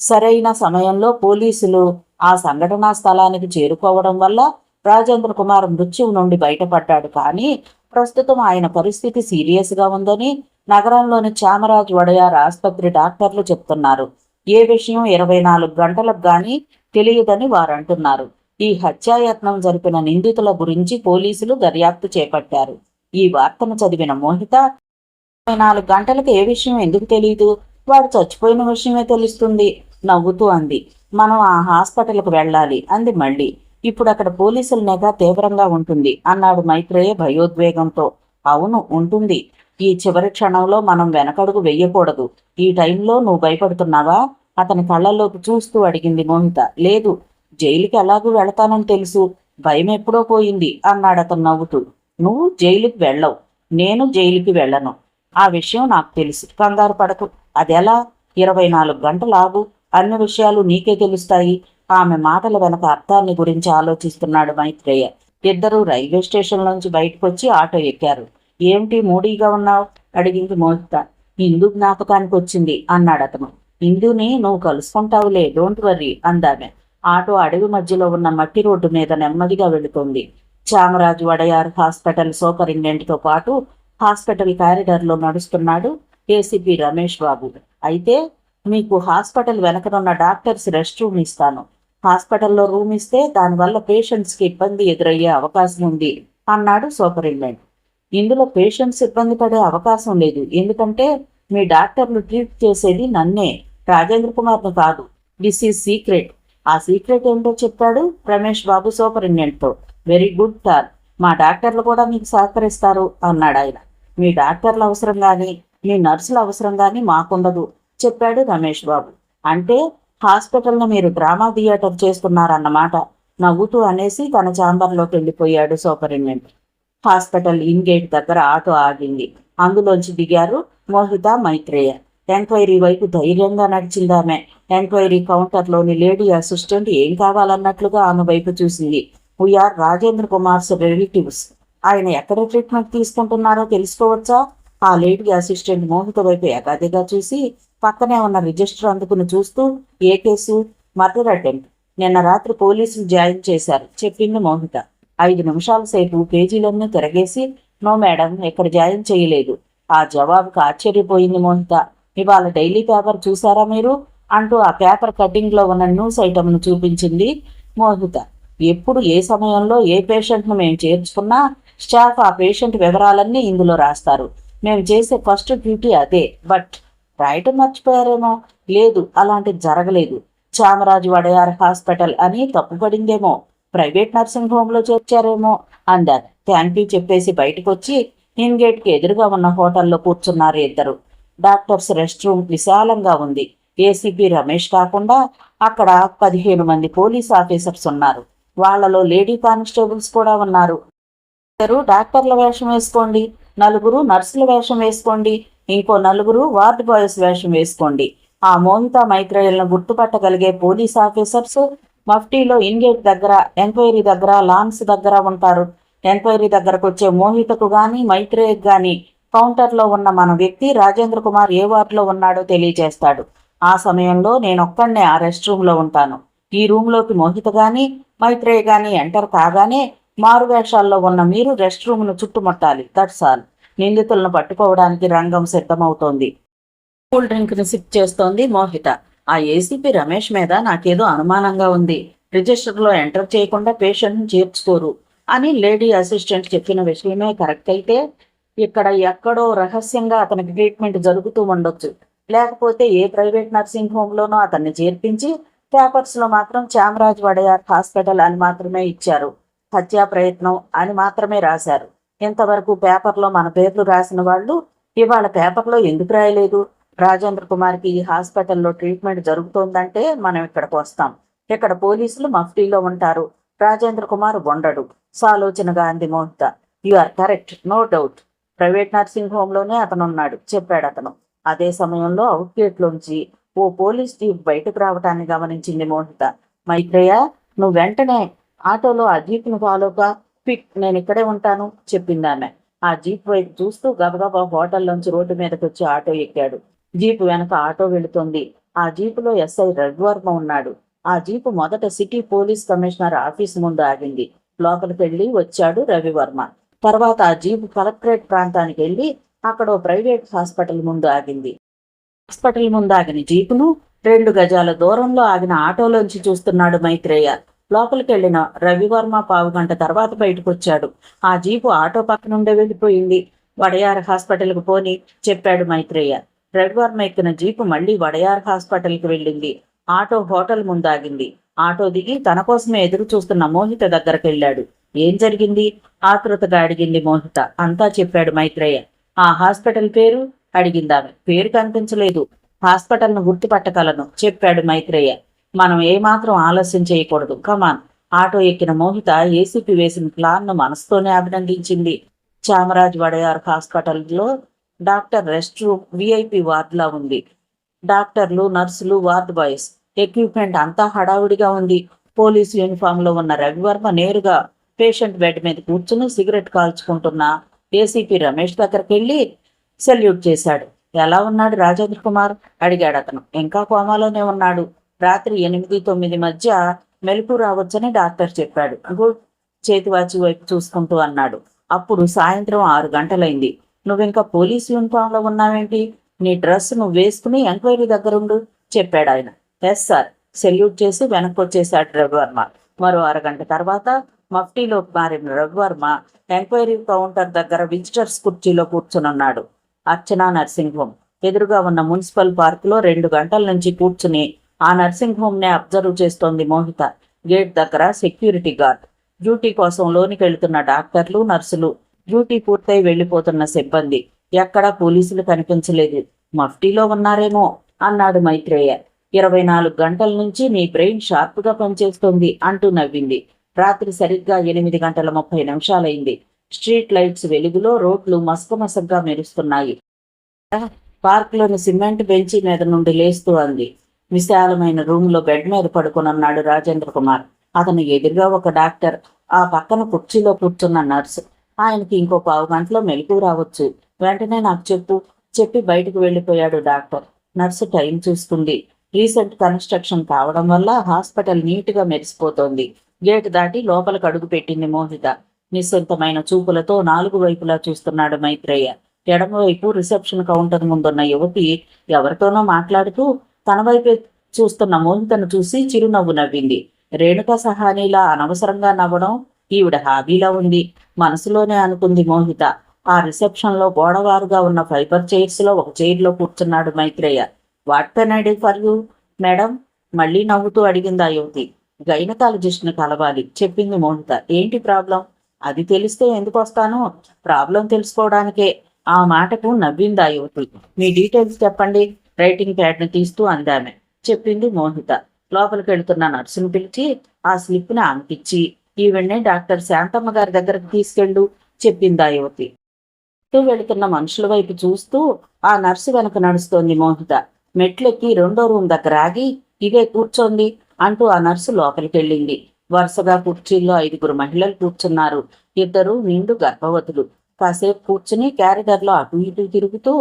సరైన సమయంలో పోలీసులు ఆ సంఘటనా స్థలానికి చేరుకోవడం వల్ల రాజేంద్ర కుమార్ మృత్యువు నుండి బయటపడ్డాడు. కానీ ప్రస్తుతం ఆయన పరిస్థితి సీరియస్గా ఉందని నగరంలోని చామరాజ్ వడయార్ ఆసుపత్రి డాక్టర్లు చెప్తున్నారు. ఏ విషయం 24 గంటలకు గానీ తెలియదని వారంటున్నారు. ఈ హత్యాయత్నం జరిపిన నిందితుల గురించి పోలీసులు దర్యాప్తు చేపట్టారు. ఈ వార్తను చదివిన మోహిత, 24 గంటలకు ఏ విషయం ఎందుకు తెలియదు, వాడు చచ్చిపోయిన విషయమే తెలుస్తుంది నవ్వుతూ అంది. మనం ఆ హాస్పిటల్కు వెళ్ళాలి అంది మళ్ళీ. ఇప్పుడు అక్కడ పోలీసుల నిఘా తీవ్రంగా ఉంటుంది అన్నాడు మైత్రేయ భయోద్వేగంతో. అవును ఉంటుంది. ఈ చివరి క్షణంలో మనం వెనకడుగు వెయ్యకూడదు. ఈ టైంలో నువ్వు భయపడుతున్నావా? అతని కళ్ళల్లోకి చూస్తూ అడిగింది మోహిత. లేదు, జైలుకి ఎలాగూ వెళతానని తెలుసు. భయం ఎప్పుడో పోయింది అన్నాడు అతను నవ్వుతూ. నువ్వు జైలుకి వెళ్ళవు, నేను జైలుకి వెళ్ళను. ఆ విషయం నాకు తెలుసు, కంగారు పడకు. అదెలా? 24 గంటలు ఆగు, అన్ని విషయాలు నీకే తెలుస్తాయి. ఆమె మాటల వెనక అర్థాన్ని గురించి ఆలోచిస్తున్నాడు మైత్రేయ. ఇద్దరూ రైల్వే స్టేషన్లోంచి బయటకొచ్చి ఆటో ఎక్కారు. ఏమిటి మూడీగా ఉన్నావు? అడిగింది మోహిత. ఇందు జ్ఞాపకానికి వచ్చింది అన్నాడు అతను. ఇందుని నువ్వు కలుసుకుంటావులే, డోంట్ వర్రీ అందామె. ఆటో అడవి మధ్యలో ఉన్న మట్టి రోడ్డు మీద నెమ్మదిగా వెళుతుంది. చామరాజు వడయార్ హాస్పిటల్ సూపరింటెండెంట్తో పాటు హాస్పిటల్ కారిడార్లో నడుస్తున్నాడు ఏసీపీ రమేష్ బాబు. అయితే మీకు హాస్పిటల్ వెనకనున్న డాక్టర్స్ రెస్ట్ రూమ్ ఇస్తాను. హాస్పిటల్లో రూమ్ ఇస్తే దానివల్ల పేషెంట్స్కి ఇబ్బంది ఎదురయ్యే అవకాశం ఉంది అన్నాడు సూపరింటెండెంట్. ఇందులో పేషెంట్స్ ఇబ్బంది పడే అవకాశం లేదు, ఎందుకంటే మీ డాక్టర్లు ట్రీట్ చేసేది నన్నే, రాజేంద్ర కుమార్ను కాదు. This is secret. ఆ సీక్రెట్ ఏంటో చెప్పాడు Ramesh Babu సూపరింటెండెంట్తో. Very good sir, మా డాక్టర్లు కూడా మీకు సహకరిస్తారు అన్నాడు ఆయన. మీ డాక్టర్ల అవసరం కానీ మీ నర్సుల అవసరం కానీ మాకుండదు చెప్పాడు రమేష్ బాబు. అంటే హాస్పిటల్ను మీరు డ్రామా థియేటర్ చేస్తున్నారన్నమాట నవ్వుతూ అనేసి తన ఛాంబర్లోకి వెళ్ళిపోయాడు సూపరింటెండెంట్. హాస్పిటల్ ఇన్ గేట్ దగ్గర ఆటో ఆగింది. అందులోంచి దిగారు మోహిత, మైత్రేయ. ఎంక్వైరీ వైపు ధైర్యంగా నడిచిందామె. ఎంక్వైరీ కౌంటర్లోని లేడీ అసిస్టెంట్ ఏం కావాలన్నట్లుగా ఆమె వైపు చూసింది. VR Rajendra Kumar's relatives. ఆయన ఎక్కడ ట్రీట్మెంట్ తీసుకుంటున్నారో తెలుసుకోవచ్చా? ఆ లేడీ అసిస్టెంట్ మోహిత వైపు ఏకాదిగా చూసి పక్కనే ఉన్న రిజిస్టర్ అందుకుని చూస్తూ, ఏ కేసు? Murder attempt. నిన్న రాత్రి పోలీసులు జాయిన్ చేశారు చెప్పింది మోహిత. 5 నిమిషాల సేపు పేజీలన్నీ తిరగేసి, నో మేడం, ఇక్కడ జాయిన్ చేయలేదు. ఆ జవాబుకు ఆశ్చర్యపోయింది మోహిత. ఇవాళ డైలీ పేపర్ చూసారా మీరు అంటూ ఆ పేపర్ కట్టింగ్లో ఉన్న న్యూస్ ఐటమ్ను చూపించింది మోహిత. ఎప్పుడు ఏ సమయంలో ఏ పేషెంట్ను మేము చేర్చుకున్నా స్టాఫ్ ఆ పేషెంట్ వివరాలన్నీ ఇందులో రాస్తారు. మేము చేసే ఫస్ట్ డ్యూటీ అదే. బట్ రాయటం మర్చిపోయారేమో? లేదు, అలాంటిది జరగలేదు. చామరాజు వడయార్ హాస్పిటల్ అని తప్పుపడిందేమో, ప్రైవేట్ నర్సింగ్ హోమ్లో చేర్చారేమో అందారు. థ్యాంక్ యూ చెప్పేసి బయటకు వచ్చి ఇన్ గేట్కి ఎదురుగా ఉన్న హోటల్లో కూర్చున్నారు ఇద్దరు. డాక్టర్స్ రెస్ట్ రూమ్ విశాలంగా ఉంది. ఏసీపీ రమేష్ కాకుండా అక్కడ 15 మంది పోలీస్ ఆఫీసర్స్ ఉన్నారు. వాళ్లలో లేడీ కానిస్టేబుల్స్ కూడా ఉన్నారు. ఇద్దరు డాక్టర్ల వేషం వేసుకోండి, 4 నర్సుల వేషం వేసుకోండి, ఇంకో 4 వార్డ్ బాయ్స్ వేషం వేసుకోండి. ఆ మోహిత మైత్రేయులను గుర్తుపట్టగలిగే పోలీస్ ఆఫీసర్స్ మఫ్టీలో ఇన్గేట్ దగ్గర, ఎంక్వైరీ దగ్గర, లాన్స్ దగ్గర ఉంటారు. ఎంక్వైరీ దగ్గరకు వచ్చే మోహితకు గాని మైత్రేయకు గాని కౌంటర్లో ఉన్న మన వ్యక్తి రాజేంద్ర కుమార్ ఏ వార్డులో ఉన్నాడో తెలియజేస్తాడు. ఆ సమయంలో నేనొక్కడనే ఆ రెస్ట్ రూమ్లో ఉంటాను. ఈ రూమ్లోకి మోహిత గాని మైత్రేయ గాని ఎంటర్ కాగానే మారు వేషాల్లో ఉన్న మీరు రెస్ట్ రూమ్ను చుట్టుముట్టాలి. That's all. నిందితులను పట్టుకోవడానికి రంగం సిద్ధమవుతోంది. కూల్ డ్రింక్ను సిప్ చేస్తోంది మోహిత. ఆ ఏసీపీ రమేష్ మీద నాకేదో అనుమానంగా ఉంది. రిజిస్టర్లో ఎంటర్ చేయకుండా పేషెంట్ను చేర్చుకోరు అని లేడీ అసిస్టెంట్ చెప్పిన విషయమే కరెక్ట్ అయితే ఇక్కడ ఎక్కడో రహస్యంగా అతనికి ట్రీట్మెంట్ జరుగుతూ ఉండొచ్చు. లేకపోతే ఏ ప్రైవేట్ నర్సింగ్ హోమ్లోనో అతన్ని చేర్పించి పేపర్స్లో మాత్రం చామరాజ్ వడయార్ హాస్పిటల్ అని మాత్రమే ఇచ్చారు. హత్యా ప్రయత్నం అని మాత్రమే రాశారు. ఇంతవరకు పేపర్లో మన పేర్లు రాసిన వాళ్ళు ఇవాళ పేపర్లో ఎందుకు రాయలేదు? రాజేంద్ర కుమార్కి ఈ హాస్పిటల్లో ట్రీట్మెంట్ జరుగుతోందంటే మనం ఇక్కడికి వస్తాం. ఇక్కడ పోలీసులు మఫ్టీలో ఉంటారు, రాజేంద్ర కుమార్ ఉండడు. సాలోచనగా అంది Mohita. You are correct, no doubt. Private nursing హోమ్లోనే అతను ఉన్నాడు చెప్పాడు అతను. అదే సమయంలో అవుట్గేట్లోంచి ఓ పోలీస్ జీప్ బయటకు రావటాన్ని గమనించింది మోహిత. మైత్రేయ, నువ్వు వెంటనే ఆటోలో ఆ జీప్ను ఫాలోగా పిక్, నేను ఇక్కడే ఉంటాను చెప్పింది ఆమె. ఆ జీప్ వైపు చూస్తూ గబగబా హోటల్లోంచి రోడ్డు మీదకి వచ్చి ఆటో ఎక్కాడు. జీపు వెనక ఆటో వెళుతోంది. ఆ జీపులో ఎస్ఐ రవివర్మ ఉన్నాడు. ఆ జీపు మొదట సిటీ పోలీస్ కమిషనర్ ఆఫీస్ ముందు ఆగింది. లోపలికి వెళ్ళి వచ్చాడు రవివర్మ. తర్వాత ఆ జీపు కలెక్టరేట్ ప్రాంతానికి వెళ్ళి అక్కడ ఓ ప్రైవేట్ హాస్పిటల్ ముందు ఆగింది. హాస్పిటల్ ముందు ఆగిన జీపును 2 గజాల దూరంలో ఆగిన ఆటోలోంచి చూస్తున్నాడు మైత్రేయ. లోపలికి వెళ్ళిన రవివర్మ 15 గంట తర్వాత బయటకు వచ్చాడు. ఆ జీపు ఆటో పక్క నుండే వెళ్ళిపోయింది. వడయార్ హాస్పిటల్కు పోని చెప్పాడు మైత్రేయ. రవివర్మ ఎక్కిన జీపు మళ్ళీ వడయార్ హాస్పిటల్కి వెళ్ళింది. Auto hotel ముందాగింది. ఆటో దిగి తన కోసమే ఎదురు చూస్తున్న మోహిత దగ్గరకు వెళ్ళాడు. ఏం జరిగింది? ఆతృతగా అడిగింది మోహిత. అంతా చెప్పాడు మైత్రేయ. ఆ హాస్పిటల్ పేరు? అడిగిందామె. పేరు కనిపించలేదు. హాస్పిటల్ను గుర్తుపట్టగలను చెప్పాడు మైత్రేయ. మనం ఏమాత్రం ఆలస్యం చేయకూడదు. కమాన్. ఆటో ఎక్కిన మోహిత ఏసీపీ వేసిన ప్లాన్ను మనసుతోనే అభినందించింది. చామరాజ్ వడయార్ హాస్పిటల్లో డాక్టర్ రెస్ట్ రూమ్ విఐపి వార్డులా ఉంది. డాక్టర్లు, నర్సులు, వార్డ్ బాయ్స్, ఎక్విప్మెంట్ అంతా హడావుడిగా ఉంది. పోలీసు యూనిఫామ్ లో ఉన్న రవివర్మ నేరుగా పేషెంట్ బెడ్ మీద కూర్చుని సిగరెట్ కాల్చుకుంటున్న ఏసీపీ రమేష్ దగ్గరికి వెళ్ళి సెల్యూట్ చేశాడు. ఎలా ఉన్నాడు రాజేంద్ర కుమార్? అడిగాడు అతను. ఇంకా కోమాలోనే ఉన్నాడు. రాత్రి 8-9 మధ్య మెలకు రావచ్చని డాక్టర్ చెప్పాడు. గుడ్. చేతివాచి వైపు చూసుకుంటూ అన్నాడు. అప్పుడు సాయంత్రం 6 గంటలైంది. నువ్వింకా పోలీసు యూనిఫామ్ లో ఉన్నావేంటి? నీ డ్రెస్ నువ్వు వేసుకుని ఎంక్వైరీ దగ్గరుండు చెప్పాడు ఆయన. Yes sir. సెల్యూట్ చేసి వెనక్కి వచ్చేశాడు రవివర్మ. మరో 1 గంట తర్వాత మఫ్టీలోకి మారిన రవివర్మ ఎంక్వైరీ కౌంటర్ దగ్గర విజిటర్స్ కుర్చీలో కూర్చునున్నాడు. అర్చన నర్సింగ్ హోమ్ ఎదురుగా ఉన్న మున్సిపల్ పార్కులో 2 గంటల నుంచి కూర్చుని ఆ నర్సింగ్ హోమ్ నే అబ్జర్వ్ చేస్తోంది మోహిత. గేట్ దగ్గర సెక్యూరిటీ గార్డ్, డ్యూటీ కోసం లోనికి వెళుతున్న డాక్టర్లు, నర్సులు, డ్యూటీ పూర్తయి వెళ్లిపోతున్న సిబ్బంది. ఎక్కడా పోలీసులు కనిపించలేదు. మఫ్టీలో ఉన్నారేమో అన్నాడు మైత్రేయ. 24 గంటల నుంచి నీ బ్రెయిన్ షార్ప్గా పనిచేస్తోంది అంటూ నవ్వింది. రాత్రి సరిగ్గా 8:30 స్ట్రీట్ లైట్స్ వెలుగులో రోడ్లు మసకమసగ్గా మెరుస్తున్నాయి. పార్క్లోని సిమెంట్ బెంచీ మీద నుండి లేస్తూ అంది. విశాలమైన రూమ్లో బెడ్ మీద పడుకునున్నాడు రాజేంద్ర కుమార్. అతను ఎదురుగా ఒక డాక్టర్, ఆ పక్కన కుర్చీలో కూర్చున్న నర్సు. ఆయనకి ఇంకో 15 గంటలో మెలకు రావచ్చు. వెంటనే నాకు చెప్పి బయటకు వెళ్ళిపోయాడు డాక్టర్. నర్సు టైం చూసుకుంది. రీసెంట్ కన్స్ట్రక్షన్ కావడం వల్ల హాస్పిటల్ నీట్గా మెరిసిపోతోంది. గేట్ దాటి లోపలికి అడుగు పెట్టింది మోహిత. నిశ్శబ్దమైన చూపులతో 4 వైపులా చూస్తున్నాడు మైత్రేయ. ఎడమవైపు రిసెప్షన్ కౌంటర్ ముందున్న యువతి ఎవరితోనో మాట్లాడుతూ తన వైపే చూస్తున్న మోహితను చూసి చిరునవ్వు నవ్వింది. రేణుక సహానీలా అనవసరంగా నవ్వడం ఈవిడ హాబీలా ఉంది మనసులోనే అనుకుంది మోహిత. ఆ రిసెప్షన్ లో గోడవారుగా ఉన్న ఫైబర్ చైర్స్ లో ఒక చైర్లో కూర్చున్నాడు Maitreya. What can I do for you madam? మళ్ళీ నవ్వుతూ అడిగింది ఆ యువతి. గైనకాలజిస్ట్ని కలవాలి చెప్పింది మోహిత. ఏంటి ప్రాబ్లం? అది తెలిస్తే ఎందుకు వస్తాను? ప్రాబ్లం తెలుసుకోవడానికే. ఆ మాటకు నవ్వింది ఆ యువతి. మీ డీటెయిల్స్ చెప్పండి రైటింగ్ ప్యాడ్ని తీస్తూ అందామె. చెప్పింది మోహిత. లోపలికి వెళుతున్న నర్సును పిలిచి ఆ స్లిప్ని ఆమెకిచ్చి ఈవెన్నే డాక్టర్ శాంతమ్మ గారి దగ్గరకు తీసుకెళ్ళు చెప్పింది ఆ యువతి. వెళుతున్న మనుషుల వైపు చూస్తూ ఆ నర్సు వెనక నడుస్తోంది మోహిత. మెట్లెక్కి 2వ రూమ్ దగ్గర ఆగి ఇదే కూర్చోంది అంటూ ఆ నర్సు లోపలికి వెళ్ళింది. వరుసగా కుర్చీల్లో 5 మహిళలు కూర్చున్నారు. 2 నిండు గర్భవతులు. కాసేపు కూర్చుని క్యారిడర్లో అటు ఇటు తిరుగుతూ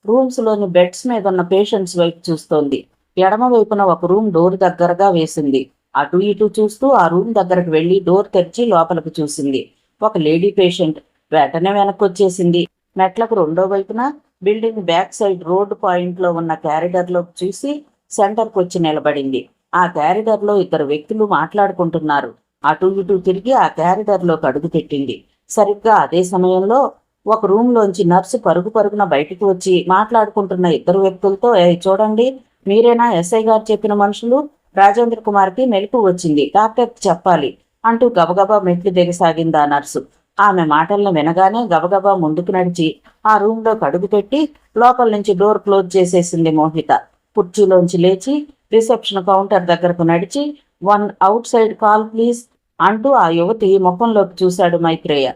రూమ్స్ లోని బెడ్స్ మీద ఉన్న పేషెంట్స్ వైపు చూస్తోంది. ఎడమ వైపున ఒక రూమ్ డోర్ దగ్గరగా వేసింది. అటు ఇటు చూస్తూ ఆ రూమ్ దగ్గరకు వెళ్లి డోర్ తెరిచి లోపలికి చూసింది. ఒక లేడీ పేషెంట్ వెంటనే వెనక్కి వచ్చేసింది. మెట్లకు 2వ వైపున building back side road point లో ఉన్న క్యారిడర్లోకి చూసి సెంటర్కి వచ్చి నిలబడింది. ఆ క్యారిడర్లో 2 వ్యక్తులు మాట్లాడుకుంటున్నారు. అటు ఇటు తిరిగి ఆ క్యారిడర్లోకి అడుగు పెట్టింది. సరిగ్గా అదే సమయంలో ఒక రూమ్లోంచి నర్సు పరుగున బయటకు వచ్చి మాట్లాడుకుంటున్న 2 వ్యక్తులతో, చూడండి మీరేనా ఎస్ఐ గారు చెప్పిన మనుషులు? రాజేంద్ర కుమార్కి మెలకు వచ్చింది, డాక్టర్కి చెప్పాలి అంటూ గబగబా మెట్లు దిగసాగింది ఆ నర్సు. ఆమె మాటలను వినగానే గబగబా ముందుకు నడిచి ఆ రూమ్లోకి అడుగుపెట్టి లోపల నుంచి డోర్ క్లోజ్ చేసేసింది మోహిత. కుర్చీలోంచి లేచి రిసెప్షన్ కౌంటర్ దగ్గరకు నడిచి 1 అవుట్ సైడ్ కాల్ ప్లీజ్ అంటూ ఆ యువతి ముఖంలోకి చూశాడు మైత్రేయ.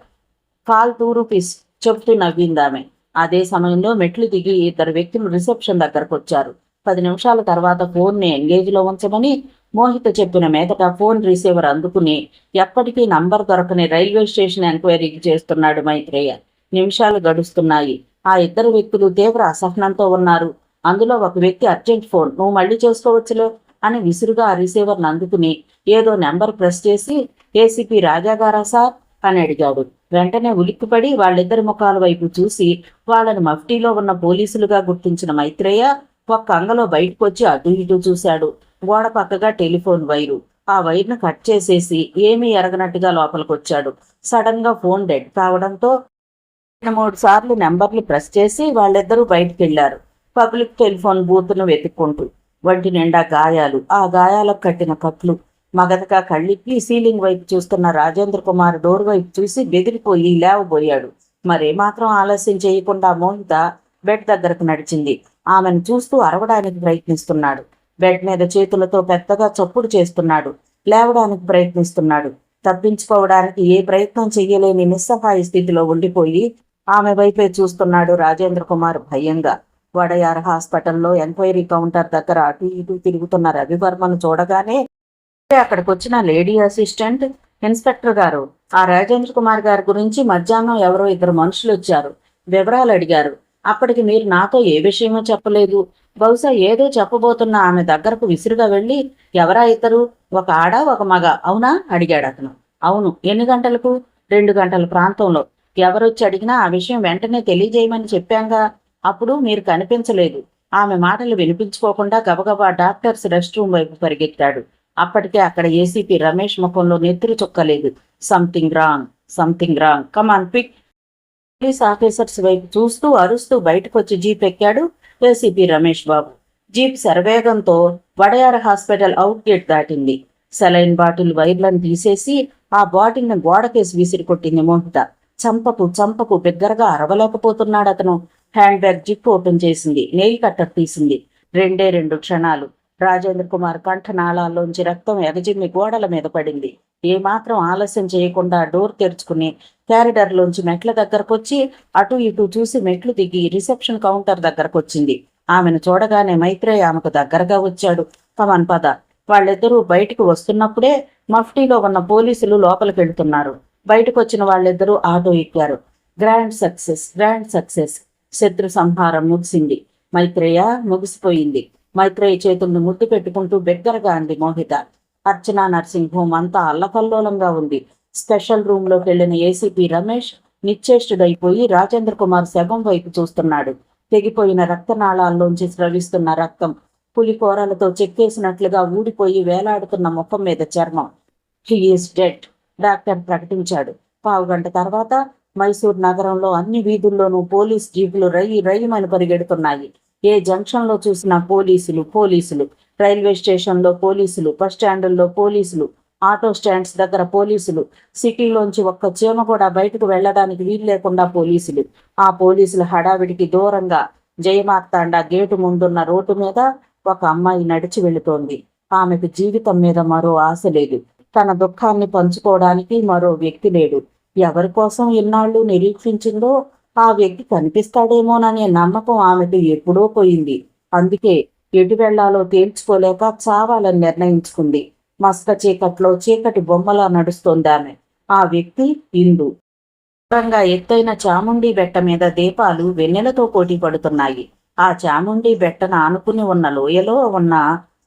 కాల్ 2 రూపీస్ చెప్తూ నవ్విందామె. అదే సమయంలో మెట్లు దిగి 2 వ్యక్తులు రిసెప్షన్ దగ్గరకు వచ్చారు. 10 నిమిషాల తర్వాత ఫోన్ని ఎంగేజ్లో ఉంచమని మోహిత చెప్పిన మీదట ఫోన్ రిసీవర్ అందుకుని ఎప్పటికీ నంబర్ దొరకని రైల్వే స్టేషన్ ఎంక్వైరీకి చేస్తున్నాడు మైత్రేయ. నిమిషాలు గడుస్తున్నాయి. ఆ 2 వ్యక్తులు తీవ్ర అసహనంతో ఉన్నారు. అందులో ఒక వ్యక్తి అర్జెంట్ ఫోన్, నువ్వు మళ్ళీ చేసుకోవచ్చులే అని విసురుగా ఆ రిసీవర్ని అందుకుని ఏదో నెంబర్ ప్రెస్ చేసి ఏసీపీ రాజా గారా సార్ అని అడిగాడు. వెంటనే ఉలిక్కిపడి వాళ్ళిద్దరి ముఖాల వైపు చూసి వాళ్ళని మఫ్టీలో ఉన్న పోలీసులుగా గుర్తించిన మైత్రేయ ఒక్క అంగలో బయటకు వచ్చి అటు ఇటు చూశాడు. గోడ పక్కగా టెలిఫోన్ వైరు. ఆ వైర్ను కట్ చేసేసి ఏమీ ఎరగనట్టుగా లోపలికొచ్చాడు. సడన్ గా ఫోన్ డెడ్ కావడంతో 3 సార్లు నెంబర్లు ప్రెస్ చేసి వాళ్ళిద్దరూ బయటికి వెళ్లారు. పబ్లిక్ టెలిఫోన్ బూత్ను వెతుక్కుంటూ వంటి నిండా గాయాలు, ఆ గాయాలకు కట్టిన కట్లు. మగతగా కళ్ళిప్పి సీలింగ్ వైపు చూస్తున్న రాజేంద్ర కుమార్ డోర్ వైపు చూసి బెదిరిపోయి లేవబోయాడు. మరేమాత్రం ఆలస్యం చేయకుండా మోహిత బెడ్ దగ్గరకు నడిచింది. ఆమెను చూస్తూ అరవడానికి ప్రయత్నిస్తున్నాడు. బెడ్ మీద చేతులతో పెద్దగా చప్పుడు చేస్తున్నాడు. లేవడానికి ప్రయత్నిస్తున్నాడు. తప్పించుకోవడానికి ఏ ప్రయత్నం చెయ్యలేని నిస్సహాయ స్థితిలో ఉండిపోయి ఆమె వైపే చూస్తున్నాడు రాజేంద్ర కుమార్ భయంగా. వడయార్ హాస్పిటల్లో ఎంక్వైరీ కౌంటర్ దగ్గర అటు ఇటు తిరుగుతున్న రవివర్మను చూడగానే అక్కడికి వచ్చిన లేడీ అసిస్టెంట్ ఇన్స్పెక్టర్ గారు, ఆ రాజేంద్ర కుమార్ గారి గురించి మధ్యాహ్నం ఎవరో ఇద్దరు మనుషులు వచ్చారు, వివరాలు అడిగారు. అప్పటికి మీరు నాతో ఏ విషయమో చెప్పలేదు. బహుశా ఏదో చెప్పబోతున్న ఆమె దగ్గరకు విసురుగా వెళ్ళి, ఎవరా ఇద్దరు, ఒక ఆడ ఒక మగ అవునా అడిగాడు అతను. అవును. ఎన్ని గంటలకు? 2 గంటల ప్రాంతంలో. ఎవరొచ్చి అడిగినా ఆ విషయం వెంటనే తెలియజేయమని చెప్పాంగా. అప్పుడు మీరు కనిపించలేదు. ఆమె మాటలు వినిపించుకోకుండా గబగబా డాక్టర్స్ రెస్ట్ రూమ్ వైపు పరిగెత్తాడు. అప్పటికే అక్కడ ఏసీపీ రమేష్ ముఖంలో నెత్తురు చుక్కలేదు. సంథింగ్ రాంగ్ కమాన్ పిక్. పోలీస్ ఆఫీసర్స్ వైపు చూస్తూ అరుస్తూ బయటకొచ్చి జీప్ ఎక్కాడు ఏసీపీ రమేష్ బాబు. జీప్ శరవేగంతో వడయార హాస్పిటల్ అవుట్ గేట్ దాటింది. సెలైన్ బాటిల్ వైర్లను తీసేసి ఆ బాటిల్ని గోడకేసి విసిరి కొట్టింది మోహిత. చంపకు బిగ్గరగా అరవలేకపోతున్నాడు అతను. హ్యాండ్ బ్యాగ్ జిప్ ఓపెన్ చేసింది. నెయిల్ కట్టర్ తీసింది. 2 క్షణాలు. రాజేంద్ర కుమార్ కంఠనాళాల్లోంచి రక్తం ఎగజిమ్మి గోడల మీద పడింది. ఏమాత్రం ఆలస్యం చేయకుండా డోర్ తెరుచుకుని క్యారిడర్లోంచి మెట్ల దగ్గరకొచ్చి అటు ఇటు చూసి మెట్లు దిగి రిసెప్షన్ కౌంటర్ దగ్గరకొచ్చింది. ఆమెను చూడగానే మైత్రేయ ఆమెకు దగ్గరగా వచ్చాడు. కమన్ పద. వాళ్ళిద్దరూ బయటికి వస్తున్నప్పుడే మఫ్టీలో ఉన్న పోలీసులు లోపలికి వెళ్తున్నారు. బయటకు వచ్చిన వాళ్ళిద్దరూ ఆటో ఎక్కారు. Grand success. శత్రు సంహారం ముగిసింది. మైత్రేయ ముగిసిపోయింది. మైత్రేయ చేతుల్ని ముద్దు పెట్టుకుంటూ బిగ్గరగా అంది మోహిత. అర్చనా నర్సింగ్ హోమ్ అంతా అల్లకల్లోలంగా ఉంది. స్పెషల్ రూమ్లోకి వెళ్లిన ఏసీపీ రమేష్ నిశ్చేష్టుడైపోయి రాజేంద్ర కుమార్ శవం వైపు చూస్తున్నాడు. తెగిపోయిన రక్తనాళాల్లోంచి స్రవిస్తున్న రక్తం పులికోరలతో చెక్కేసినట్లుగా ఊడిపోయి వేలాడుతున్న ముఖం మీద చర్మం. హీ ఈస్ డెడ్, డాక్టర్ ప్రకటించాడు. 15 గంట తర్వాత మైసూర్ నగరంలో అన్ని వీధుల్లోనూ పోలీస్ జీపులు రైలుమని పరిగెడుతున్నాయి. ఏ జంక్షన్లో చూసినా పోలీసులు, రైల్వే స్టేషన్లో పోలీసులు, బస్ స్టాండుల్లో పోలీసులు, ఆటో స్టాండ్స్ దగ్గర పోలీసులు, సిటీలోంచి ఒక్క చీమ కూడా బయటకు వెళ్లడానికి వీలు లేకుండా పోలీసులు. ఆ పోలీసుల హడావిడికి దూరంగా జయమార్తాండ గేటు ముందున్న రోడ్డు మీద ఒక అమ్మాయి నడిచి వెళుతోంది. ఆమెకు జీవితం మీద మరో ఆశ లేదు. తన దుఃఖాన్ని పంచుకోవడానికి మరో వ్యక్తి లేడు. ఎవరి కోసం ఇన్నాళ్ళు నిరీక్షించిందో ఆ వ్యక్తి కనిపిస్తాడేమోననే నమ్మకం ఆమెకు ఎప్పుడో పోయింది. అందుకే ఎటు వెళ్లాలో తేల్చుకోలేక చావాలని నిర్ణయించుకుంది. మస్క చీకట్లో చీకటి బొమ్మలా నడుస్తోంది ఆమె. ఆ వ్యక్తి ఇందు. దూరంగా ఎత్తైన చాముండి బెట్ట మీద దీపాలు వెన్నెలతో పోటీ పడుతున్నాయి. ఆ చాముండి బెట్టను ఆనుకుని ఉన్న లోయలో ఉన్న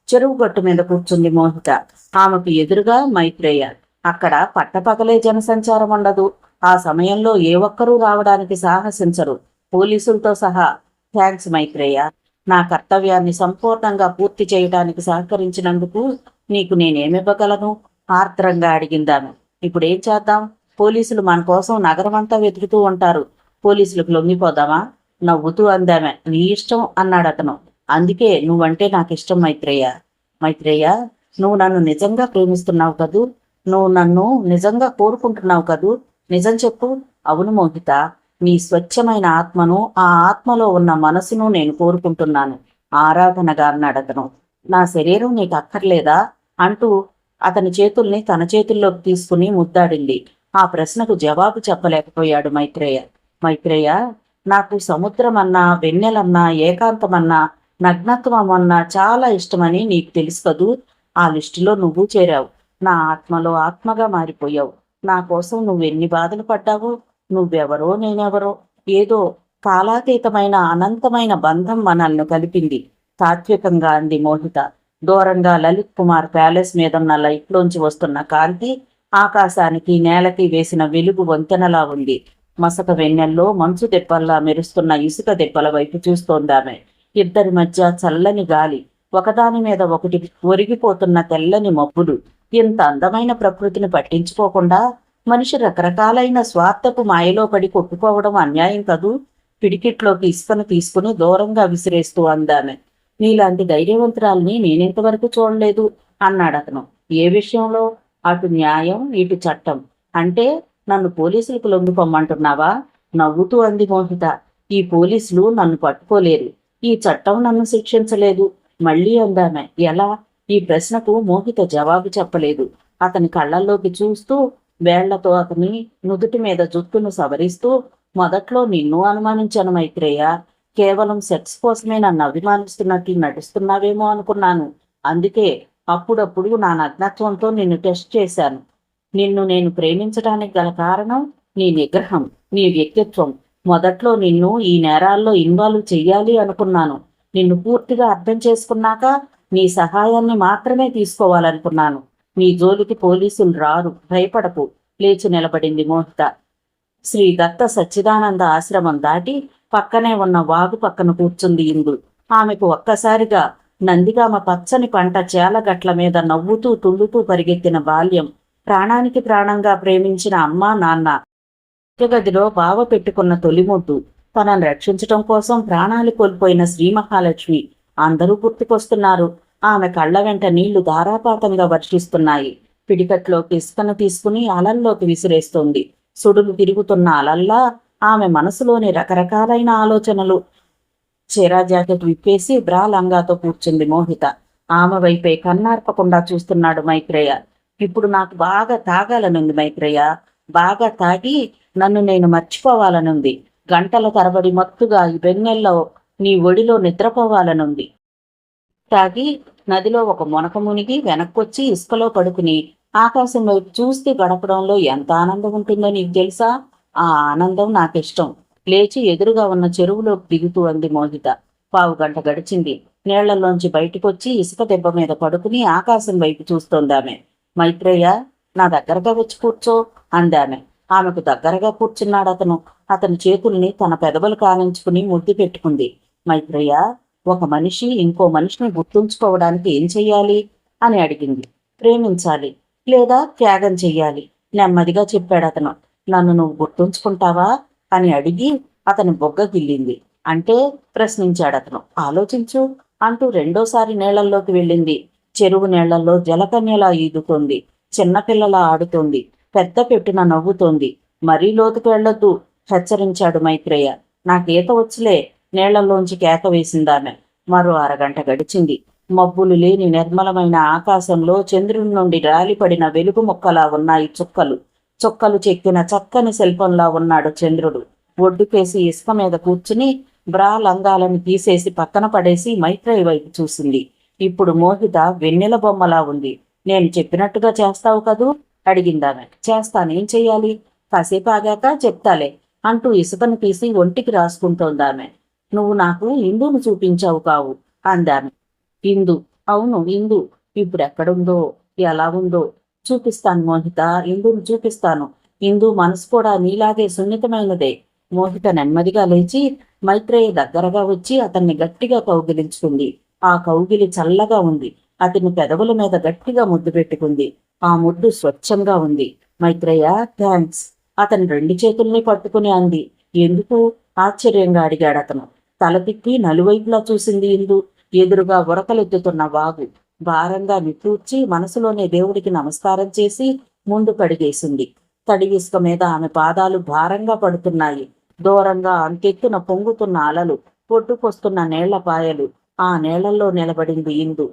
చెరువు గట్టు మీద కూర్చుంది మోహిత. ఆమెకు ఎదురుగా మైత్రేయ. అక్కడ పట్టపగలే జనసంచారం ఉండదు. ఆ సమయంలో ఏ ఒక్కరూ రావడానికి సాహసించరు, పోలీసులతో సహా. థ్యాంక్స్ మైత్రేయ. నా కర్తవ్యాన్ని సంపూర్ణంగా పూర్తి చేయడానికి సహకరించినందుకు నీకు నేనేమివ్వగలను? ఆర్ద్రంగా అడిగిందామె. ఇప్పుడేం చేద్దాం? పోలీసులు మన కోసం నగరం అంతా వెతుకుతూ ఉంటారు. పోలీసులకు లొంగిపోదామా? నవ్వుతూ అందామె. నీ ఇష్టం అన్నాడు అతను. అందుకే నువ్వంటే నాకు ఇష్టం మైత్రేయ. నువ్వు నన్ను నిజంగా ప్రేమిస్తున్నావు కదూ? నువ్వు నన్ను నిజంగా కోరుకుంటున్నావు కదూ? నిజం చెప్పు. అవును మోహిత, నీ స్వచ్ఛమైన ఆత్మను, ఆ ఆత్మలో ఉన్న మనసును నేను కోరుకుంటున్నాను ఆరాధనగా అన్నాడు అతను. నా శరీరం నీకు అక్కర్లేదా అంటూ అతని చేతుల్ని తన చేతుల్లోకి తీసుకుని ముద్దాడింది. ఆ ప్రశ్నకు జవాబు చెప్పలేకపోయాడు మైత్రేయ, నాకు సముద్రం అన్నా, వెన్నెలన్నా, ఏకాంతమన్నా, నగ్నత్వం అన్నా చాలా ఇష్టమని నీకు తెలుసు కదూ? ఆ లిస్టులో నువ్వు చేరావు. నా ఆత్మలో ఆత్మగా మారిపోయావు. నా కోసం నువ్వెన్ని బాధలు పడ్డావు. నువ్వెవరో నేనెవరో, ఏదో కాలాతీతమైన అనంతమైన బంధం మనల్ని కలిపింది తాత్వికంగా అంది మోహిత. దూరంగా లలిత్ కుమార్ ప్యాలెస్ మీదున్న లైట్లోంచి వస్తున్న కాంతి ఆకాశానికి నేలకి వేసిన వెలుగు వంతెనలా ఉంది. మసక వెన్నెల్లో మంచు దెబ్బల్లా మెరుస్తున్న ఇసుక దెబ్బల వైపు చూస్తోందామె. ఇద్దరి మధ్య చల్లని గాలి, ఒకదాని మీద ఒకటి ఒరిగిపోతున్న తెల్లని మబ్బులు. ఇంత అందమైన ప్రకృతిని పట్టించుకోకుండా మనిషి రకరకాలైన స్వార్థపు మాయలో పడి కొట్టుకోవడం అన్యాయం కదూ? పిడికిట్లోకి ఇసుకను తీసుకుని దూరంగా విసిరేస్తూ అందామె. నీలాంటి ధైర్యవంతురాల్ని నేనింతవరకు చూడలేదు అన్నాడు అతను. ఏ విషయంలో? అటు న్యాయం ఇటు చట్టం. అంటే నన్ను పోలీసులకు లొంగిపోమ్మంటున్నావా? నవ్వుతూ అంది మోహిత. ఈ పోలీసులు నన్ను పట్టుకోలేరు, ఈ చట్టం నన్ను శిక్షించలేదు. మళ్ళీ అందామె. ఎలా? ఈ ప్రశ్నకు మోహిత జవాబు చెప్పలేదు. అతని కళ్ళల్లోకి చూస్తూ వేళ్లతో అతని నుదుటి మీద జుట్టును సవరిస్తూ, మొదట్లో నిన్ను అనుమానించాను మైత్రేయ. కేవలం సెక్స్ కోసమే నన్ను అభిమానిస్తున్నట్లు నటిస్తున్నావేమో అనుకున్నాను. అందుకే అప్పుడప్పుడు నా నగ్నత్వంతో నిన్ను టెస్ట్ చేశాను. నిన్ను నేను ప్రేమించడానికి గల కారణం నీ నిగ్రహం, నీ వ్యక్తిత్వం. మొదట్లో నిన్ను ఈ నేరాల్లో ఇన్వాల్వ్ చెయ్యాలి అనుకున్నాను. నిన్ను పూర్తిగా అర్థం చేసుకున్నాక నీ సహాయాన్ని మాత్రమే తీసుకోవాలనుకున్నాను. నీ జోలికి పోలీసులు రారు, భయపడకు. లేచి నిలబడింది మోహిత. శ్రీ దత్త సచ్చిదానంద ఆశ్రమం దాటి పక్కనే ఉన్న వాగు పక్కన కూర్చుంది ఇందు. ఆమెకు ఒక్కసారిగా నందిగామ పచ్చని పంట చేలగట్ల మీద నవ్వుతూ తుళ్ళుతూ పరిగెత్తిన బాల్యం, ప్రాణానికి ప్రాణంగా ప్రేమించిన అమ్మా నాన్న, గదిలో బావ పెట్టుకున్న తొలిముద్దు, తనను రక్షించటం కోసం ప్రాణాలు కోల్పోయిన శ్రీ మహాలక్ష్మి అందరూ గుర్తుకొస్తున్నారు. ఆమె కళ్ళ వెంట నీళ్లు ధారాపాతంగా వర్షిస్తున్నాయి. పిడికట్లోకి ఇసుకను తీసుకుని అలల్లోకి విసిరేస్తోంది. సుడులు తిరుగుతున్న అలల్లా ఆమె మనసులోని రకరకాలైన ఆలోచనలు. చీరా జాకెట్ విప్పేసి బ్రా లంగాతో కూర్చుంది మోహిత. ఆమె వైపే కన్నార్పకుండా చూస్తున్నాడు మైత్రేయ. ఇప్పుడు నాకు బాగా తాగాలనుంది మైత్రేయ. బాగా తాగి నన్ను నేను మర్చిపోవాలనుంది. గంటల తరబడి మత్తుగా ఈ వెన్నెల్లో నీ ఒడిలో నిద్రపోవాలనుంది. తాగి నదిలో ఒక మొనక మునిగి వెనక్కొచ్చి ఇసుకలో పడుకుని ఆకాశం వైపు చూస్తే గడపడంలో ఎంత ఆనందం ఉంటుందో నీకు తెలుసా? ఆ ఆనందం నాకిష్టం. లేచి ఎదురుగా ఉన్న చెరువులోకి దిగుతూ అంది మోహిత. 15 గంటలు గడిచింది. నీళ్లలోంచి బయటకొచ్చి ఇసుక దెబ్బ మీద పడుకుని ఆకాశం వైపు చూస్తోందామె. మైత్రేయ, నా దగ్గరగా వచ్చి కూర్చో అందామె. ఆమెకు దగ్గరగా కూర్చున్నాడతను. అతని చేతుల్ని తన పెదవులు కానించుకుని ముద్దు పెట్టుకుంది. మైత్రేయ, ఒక మనిషి ఇంకో మనిషిని గుర్తుంచుకోవడానికి ఏం చెయ్యాలి అని అడిగింది. ప్రేమించాలి లేదా త్యాగం చెయ్యాలి, నెమ్మదిగా చెప్పాడతను. నన్ను నువ్వు గుర్తుంచుకుంటావా అని అడిగి అతని బొగ్గ గిల్లింది. అంటే ప్రశ్నించాడతను. ఆలోచించు అంటూ రెండోసారి నీళ్లల్లోకి వెళ్ళింది. చెరువు నీళ్లలో జలకన్యలా ఈదుతోంది. చిన్నపిల్లలా ఆడుతోంది. పెద్ద పెట్టున నవ్వుతోంది. మరీ లోతుకు వెళ్ళొద్దు హెచ్చరించాడు మైత్రేయ. నాకేత వచ్చులే నీళ్లలోంచి కేక వేసిందామె. మరో అరగంట గడిచింది. మబ్బులు లేని నిర్మలమైన ఆకాశంలో చంద్రుని నుండి రాలిపడిన వెలుగు మొక్కలా ఉన్నాయి చుక్కలు. చుక్కలు చెక్కిన చక్కని శిల్పంలా ఉన్నాడు చంద్రుడు. ఒడ్డుకేసి ఇసుక మీద కూర్చుని బ్రా లంగాలను తీసేసి పక్కన పడేసి మైత్రేయ వైపు చూసింది. ఇప్పుడు మోహిత వెన్నెల బొమ్మలా ఉంది. నేను చెప్పినట్టుగా చేస్తావు కదూ అడిగిందామె. చేస్తానేం చెయ్యాలి? కాసేపు ఆగాక చెప్తాలే అంటూ ఇసుకను తీసి ఒంటికి రాసుకుంటోందామె. నువ్వు నాకు ఇందును చూపించావు కావు అందామె. ఇందు? అవును, ఇందు. ఇప్పుడెక్కడుందో, ఎలా ఉందో చూపిస్తాను మోహిత, ఇందును చూపిస్తాను. ఇందు మనసు కూడా నీలాగే సున్నితమైనదే. మోహిత నెమ్మదిగా లేచి మైత్రేయ దగ్గరగా వచ్చి అతన్ని గట్టిగా కౌగిలించుకుంది. ఆ కౌగిలి చల్లగా ఉంది. అతని పెదవుల మీద గట్టిగా ముద్దు పెట్టుకుంది. ఆ ముద్దు స్వచ్ఛంగా ఉంది. మైత్రేయ, థ్యాంక్స్ అతని 2 చేతుల్ని పట్టుకుని అంది. ఎందుకు? ఆశ్చర్యంగా అడిగాడతను. తల తిప్పి నలువైపులా చూసింది ఇందు. ఎదురుగా ఉరకలెత్తుతున్న వాగు. భారంగా నిట్టూర్చి మనసులోనే దేవుడికి నమస్కారం చేసి ముందు కడిగేసింది. తడి ఇసుక మీద ఆమె పాదాలు భారంగా పడుతున్నాయి. దూరంగా అంతెత్తున పొంగుతున్న అలలు, పొట్టుకొస్తున్న నీళ్ల పాయలు. ఆ నీళ్లలో నిలబడింది ఇందు.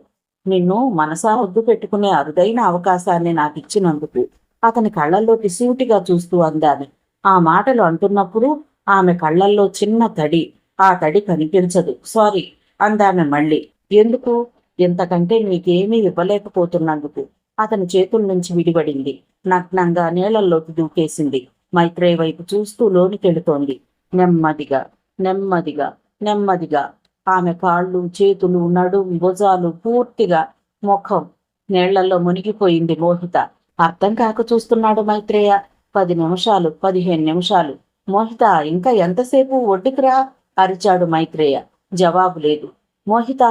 నిన్ను మనసా ముద్దు పెట్టుకునే అరుదైన అవకాశాన్ని నాకిచ్చినందుకు అతని కళ్ళల్లోకి సూటిగా చూస్తూ అందామె. ఆ మాటలు అంటున్నప్పుడు ఆమె కళ్ళల్లో చిన్న తడి. ఆ తడి కనిపించదు. సారీ అందామె మళ్ళీ. ఎందుకు? ఇంతకంటే నీకేమీ ఇవ్వలేకపోతున్నందుకు. అతని చేతుల నుంచి విడిపడింది. నగ్నంగా నీళ్లల్లోకి దూకేసింది. మైత్రేయ వైపు చూస్తూ లోనికెళుతోంది. నెమ్మదిగా నెమ్మదిగా నెమ్మదిగా. ఆమె కాళ్ళు, చేతులు, నడుం, భుజాలు, పూర్తిగా ముఖం నీళ్లలో మునిగిపోయింది మోహిత. అర్థం కాక చూస్తున్నాడు మైత్రేయ. 10 నిమిషాలు, 15 నిమిషాలు. మోహిత, ఇంకా ఎంతసేపు? ఒడ్డుకురా అరిచాడు మైత్రేయ. జవాబు లేదు. మోహిత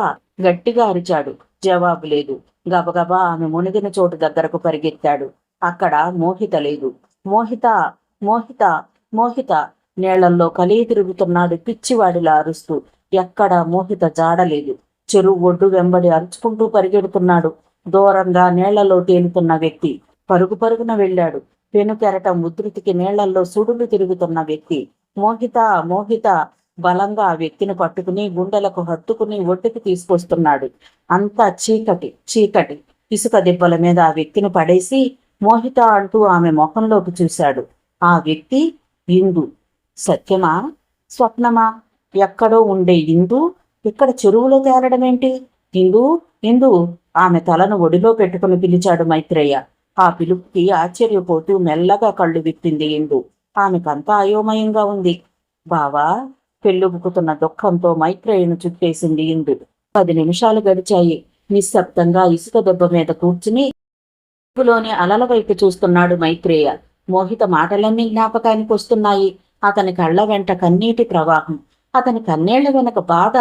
గట్టిగా అరిచాడు. జవాబు లేదు. గబగబా ఆమె మునిగిన చోటు దగ్గరకు పరిగెత్తాడు. అక్కడ మోహిత లేదు. మోహిత, మోహిత, మోహిత. నీళ్లల్లో కలిగి తిరుగుతున్నాడు పిచ్చివాడిలా అరుస్తూ. ఎక్కడా మోహిత జాడలేదు. చెరువు ఒడ్డు వెంబడి అరుచుకుంటూ పరిగెడుతున్నాడు. దూరంగా నీళ్లలో తేలుతున్న వ్యక్తి పరుగు పరుగున వెళ్ళాడు. పెనుకెరటం ఉధృతికి నీళ్లలో సుడులు తిరుగుతున్న వ్యక్తి. మోహిత, మోహిత! బలంగా ఆ వ్యక్తిని పట్టుకుని గుండెలకు హత్తుకుని ఒడ్డుకి తీసుకొస్తున్నాడు. అంతా చీకటి, చీకటి. ఇసుక దిబ్బల మీద ఆ వ్యక్తిని పడేసి మోహిత అంటూ ఆమె ముఖంలోకి చూశాడు. ఆ వ్యక్తి ఇందు. సత్యమా, స్వప్నమా? ఎక్కడో ఉండే ఇందు ఇక్కడ చెరువులో తేలడమేంటి? ఇందు, ఇందు! ఆమె తలను ఒడిలో పెట్టుకుని పిలిచాడు మైత్రేయ. ఆ పిలుపుకి ఆశ్చర్యపోతూ మెల్లగా కళ్ళు విప్పింది ఇందు. ఆమెకంతా అయోమయంగా ఉంది. బావా! పెళ్ళుబుకుతున్న దుఃఖంతో మైత్రేయను చుట్టేసింది ఇందు. 10 నిమిషాలు గడిచాయి. నిశ్శబ్దంగా ఇసుక దెబ్బ మీద కూర్చుని లోని అలల వైపు చూస్తున్నాడు మైత్రేయ. మోహిత మాటలన్నీ జ్ఞాపకానికి వస్తున్నాయి. అతని కళ్ళ వెంట కన్నీటి ప్రవాహం. అతని కన్నేళ్ల వెనక బాధ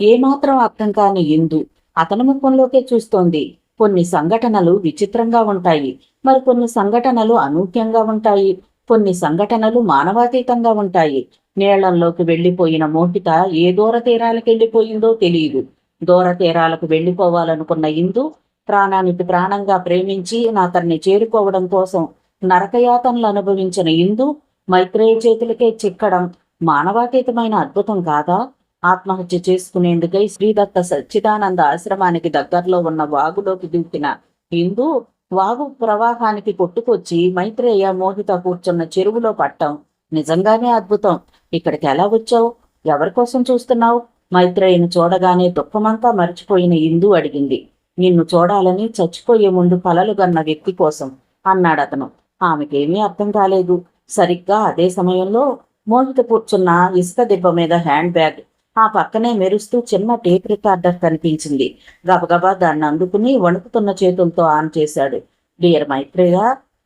ఏమాత్రం అర్థం కాని ఇందు అతని ముఖంలోకే చూస్తోంది. కొన్ని సంఘటనలు విచిత్రంగా ఉంటాయి, మరి కొన్ని సంఘటనలు అనూహ్యంగా ఉంటాయి, కొన్ని సంఘటనలు మానవాతీతంగా ఉంటాయి. నీళ్లల్లోకి వెళ్లిపోయిన మోహిత ఏ దూర తీరాలకు వెళ్లిపోయిందో తెలియదు. దూర తీరాలకు వెళ్లిపోవాలనుకున్న ఇందు ప్రాణానికి ప్రాణంగా ప్రేమించి అతన్ని చేరుకోవడం కోసం నరకయాతనలు అనుభవించిన ఇందు మైత్రేయ చేతులకే చిక్కడం మానవాతీతమైన అద్భుతం కాదా? ఆత్మహత్య చేసుకునేందుకై శ్రీదత్త సచ్చిదానంద ఆశ్రమానికి దగ్గరలో ఉన్న వాగులోకి దూకిన ఇందు వాగు ప్రవాహానికి కొట్టుకొచ్చి మైత్రేయ మోహిత కూర్చున్న చెరువులో పట్టం నిజంగానే అద్భుతం. ఇక్కడికి ఎలా వచ్చావు? ఎవరి కోసం చూస్తున్నావు? మైత్రేయను చూడగానే దుఃఖమంతా మరిచిపోయిన ఇందు అడిగింది. నిన్ను చూడాలని చచ్చిపోయే ముందు కలలుగన్న వ్యక్తి కోసం అన్నాడతను. ఆమెకేమీ అర్థం కాలేదు. సరిగ్గా అదే సమయంలో మోహిత కూర్చున్న ఇసుక దిబ్బ మీద హ్యాండ్ బ్యాగ్, ఆ పక్కనే మెరుస్తూ చిన్న టేప్ రికార్డర్ కనిపించింది. గబగబా దాన్ని అందుకుని వణుకుతున్న చేతులతో ఆన్ చేశాడు. డియర్ మైత్రేయ,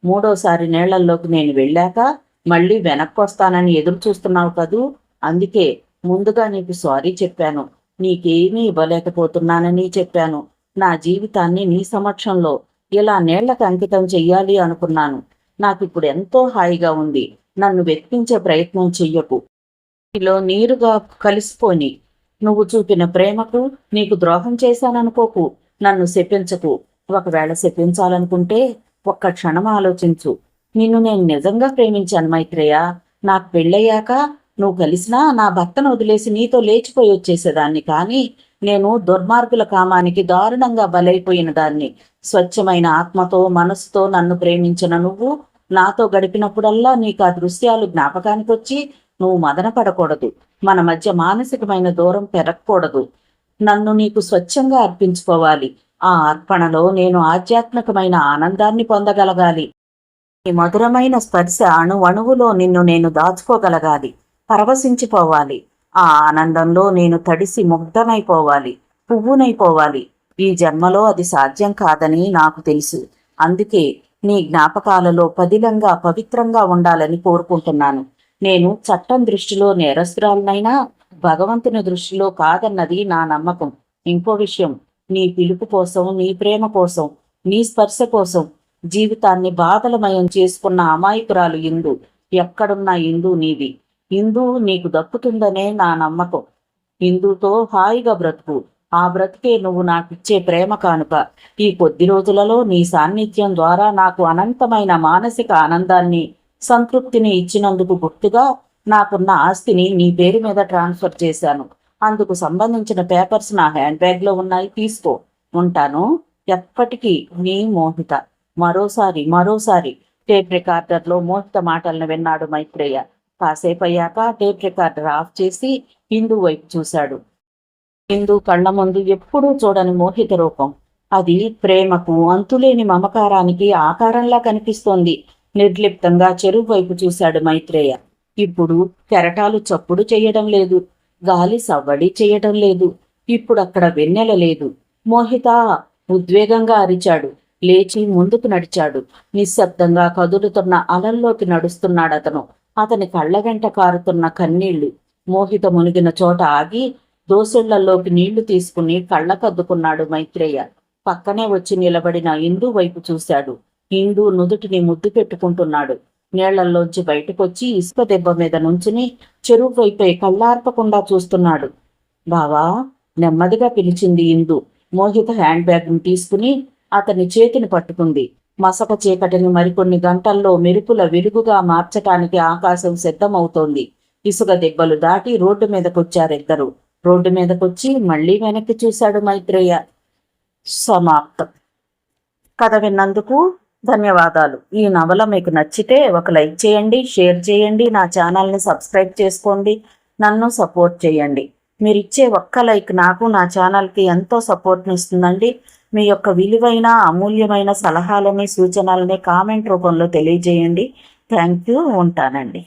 3వసారి నీళ్లల్లోకి నేను వెళ్ళాక మళ్ళీ వెనక్కొస్తానని ఎదురు చూస్తున్నావు కదూ, అందుకే ముందుగా నీకు సారీ చెప్పాను. నీకేమీ ఇవ్వలేకపోతున్నానని చెప్పాను. నా జీవితాన్ని నీ సమక్షంలో ఇలా నీళ్లకు అంకితం చెయ్యాలి అనుకున్నాను. నాకిప్పుడు ఎంతో హాయిగా ఉంది. నన్ను వెతికించే ప్రయత్నం చెయ్యకు. నీలో నీరుగా కలిసిపోని. నువ్వు చూపిన ప్రేమకు నీకు ద్రోహం చేశాననుకోకు. నన్ను శపించకు. ఒకవేళ శపించాలనుకుంటే ఒక్క క్షణం ఆలోచించు. నిన్ను నేను నిజంగా ప్రేమించాను మైత్రేయ. నాకు పెళ్ళయ్యాక నువ్వు కలిసినా నా భర్తను వదిలేసి నీతో లేచిపోయి వచ్చేసేదాన్ని. కానీ నేను దుర్మార్గుల కామానికి దారుణంగా బలైపోయిన దాన్ని. స్వచ్ఛమైన ఆత్మతో మనసుతో నన్ను ప్రేమించిన నువ్వు నాతో గడిపినప్పుడల్లా నీకు ఆ దృశ్యాలు జ్ఞాపకానికి వచ్చి నువ్వు మదన పడకూడదు. మన మధ్య మానసికమైన దూరం పెరగకూడదు. నన్ను నీకు స్వచ్ఛంగా అర్పించుకోవాలి. ఆ అర్పణలో నేను ఆధ్యాత్మికమైన ఆనందాన్ని పొందగలగాలి. ఈ మధురమైన స్పర్శ అణువణువులో నిన్ను నేను దాచుకోగలగాలి, పరవశించిపోవాలి. ఆ ఆనందంలో నేను తడిసి ముగ్ధమైపోవాలి, పువ్వునైపోవాలి. ఈ జన్మలో అది సాధ్యం కాదని నాకు తెలుసు. అందుకే నీ జ్ఞాపకాలలో పదిలంగా పవిత్రంగా ఉండాలని కోరుకుంటున్నాను. నేను చట్టం దృష్టిలో నేరస్తురాలనైనా భగవంతుని దృష్టిలో కాదన్నది నా నమ్మకం. ఇంకో విషయం, నీ పిలుపు కోసం, నీ ప్రేమ కోసం, నీ స్పర్శ కోసం జీవితాన్ని బాధలమయం చేసుకున్న అమాయకురాలు ఇందు. ఎక్కడున్నా ఇందు నీది. ఇందు నీకు దక్కుతుందనే నా నమ్మకం. ఇందుతో హాయిగా బ్రతుకు. ఆ బ్రతికే నువ్వు నాకిచ్చే ప్రేమ కానుక. ఈ కొద్ది రోజులలో నీ సాన్నిధ్యం ద్వారా నాకు అనంతమైన మానసిక ఆనందాన్ని, సంతృప్తిని ఇచ్చినందుకు గుర్తుగా నాకున్న ఆస్తిని నీ పేరు మీద ట్రాన్స్ఫర్ చేశాను. అందుకు సంబంధించిన పేపర్స్ నా హ్యాండ్ బ్యాగ్లో ఉన్నాయి, తీసుకో. ఉంటాను. ఎప్పటికీ నీ మోహిత. మరోసారి టేప్ రికార్డర్లో మోహిత మాటలను విన్నాడు మైత్రేయ. కాసేపు అయ్యాక టేప్ రికార్డర్ ఆఫ్ చేసి ఇందు వైపు చూశాడు. ఇందు కళ్ళ ముందు ఎప్పుడూ చూడని మోహిత రూపం. అది ప్రేమకు, అంతులేని మమకారానికి ఆకారంలా కనిపిస్తోంది. నిర్లిప్తంగా చెరువు వైపు చూశాడు మైత్రేయ. ఇప్పుడు కెరటాలు చప్పుడు చేయడం లేదు, గాలి సవ్వడి చేయడం లేదు. ఇప్పుడు అక్కడ వెన్నెల లేదు. మోహిత! ఉద్వేగంగా అరిచాడు. లేచి ముందుకు నడిచాడు. నిశ్శబ్దంగా కదులుతున్న అలల్లోకి నడుస్తున్నాడతను. అతని కళ్ళ వెంట కారుతున్న కన్నీళ్లు. మోహిత మునిగిన చోట ఆగి దోసిళ్లలోకి నీళ్లు తీసుకుని కళ్ళకద్దుకున్నాడు మైత్రేయ. పక్కనే వచ్చి నిలబడిన ఇందు వైపు చూశాడు. ఇందు నుదుటిని ముద్దు పెట్టుకుంటున్నాడు. నీళ్లల్లోంచి బయటకొచ్చి ఇసుక దెబ్బ మీద నుంచుని చెరువు వైపే కళ్ళార్పకుండా చూస్తున్నాడు. బావా, నెమ్మదిగా పిలిచింది ఇందు. మోహిత హ్యాండ్ బ్యాగ్ను తీసుకుని అతని చేతిని పట్టుకుంది. మసక చీకటిని మరికొన్ని గంటల్లో మెరుపుల వెలుగుగా మార్చటానికి ఆకాశం సిద్ధమవుతోంది. ఇసుక దెబ్బలు దాటి రోడ్డు మీదకొచ్చారిద్దరు. రోడ్డు మీదకొచ్చి మళ్లీ వెనక్కి చూశాడు మైత్రేయ. సమాప్తం. కథ విన్నందుకు ధన్యవాదాలు. ఈ నవల మీకు నచ్చితే ఒక లైక్ చేయండి, షేర్ చేయండి, నా ఛానల్ని సబ్స్క్రైబ్ చేసుకోండి, నన్ను సపోర్ట్ చేయండి. మీరు ఇచ్చే ఒక్క లైక్ నాకు, నా ఛానల్కి ఎంతో సపోర్ట్ని ఇస్తుందండి. మీ యొక్క విలువైన అమూల్యమైన సలహాలని, సూచనలని కామెంట్ రూపంలో తెలియజేయండి. Thank you. ఉంటానండి.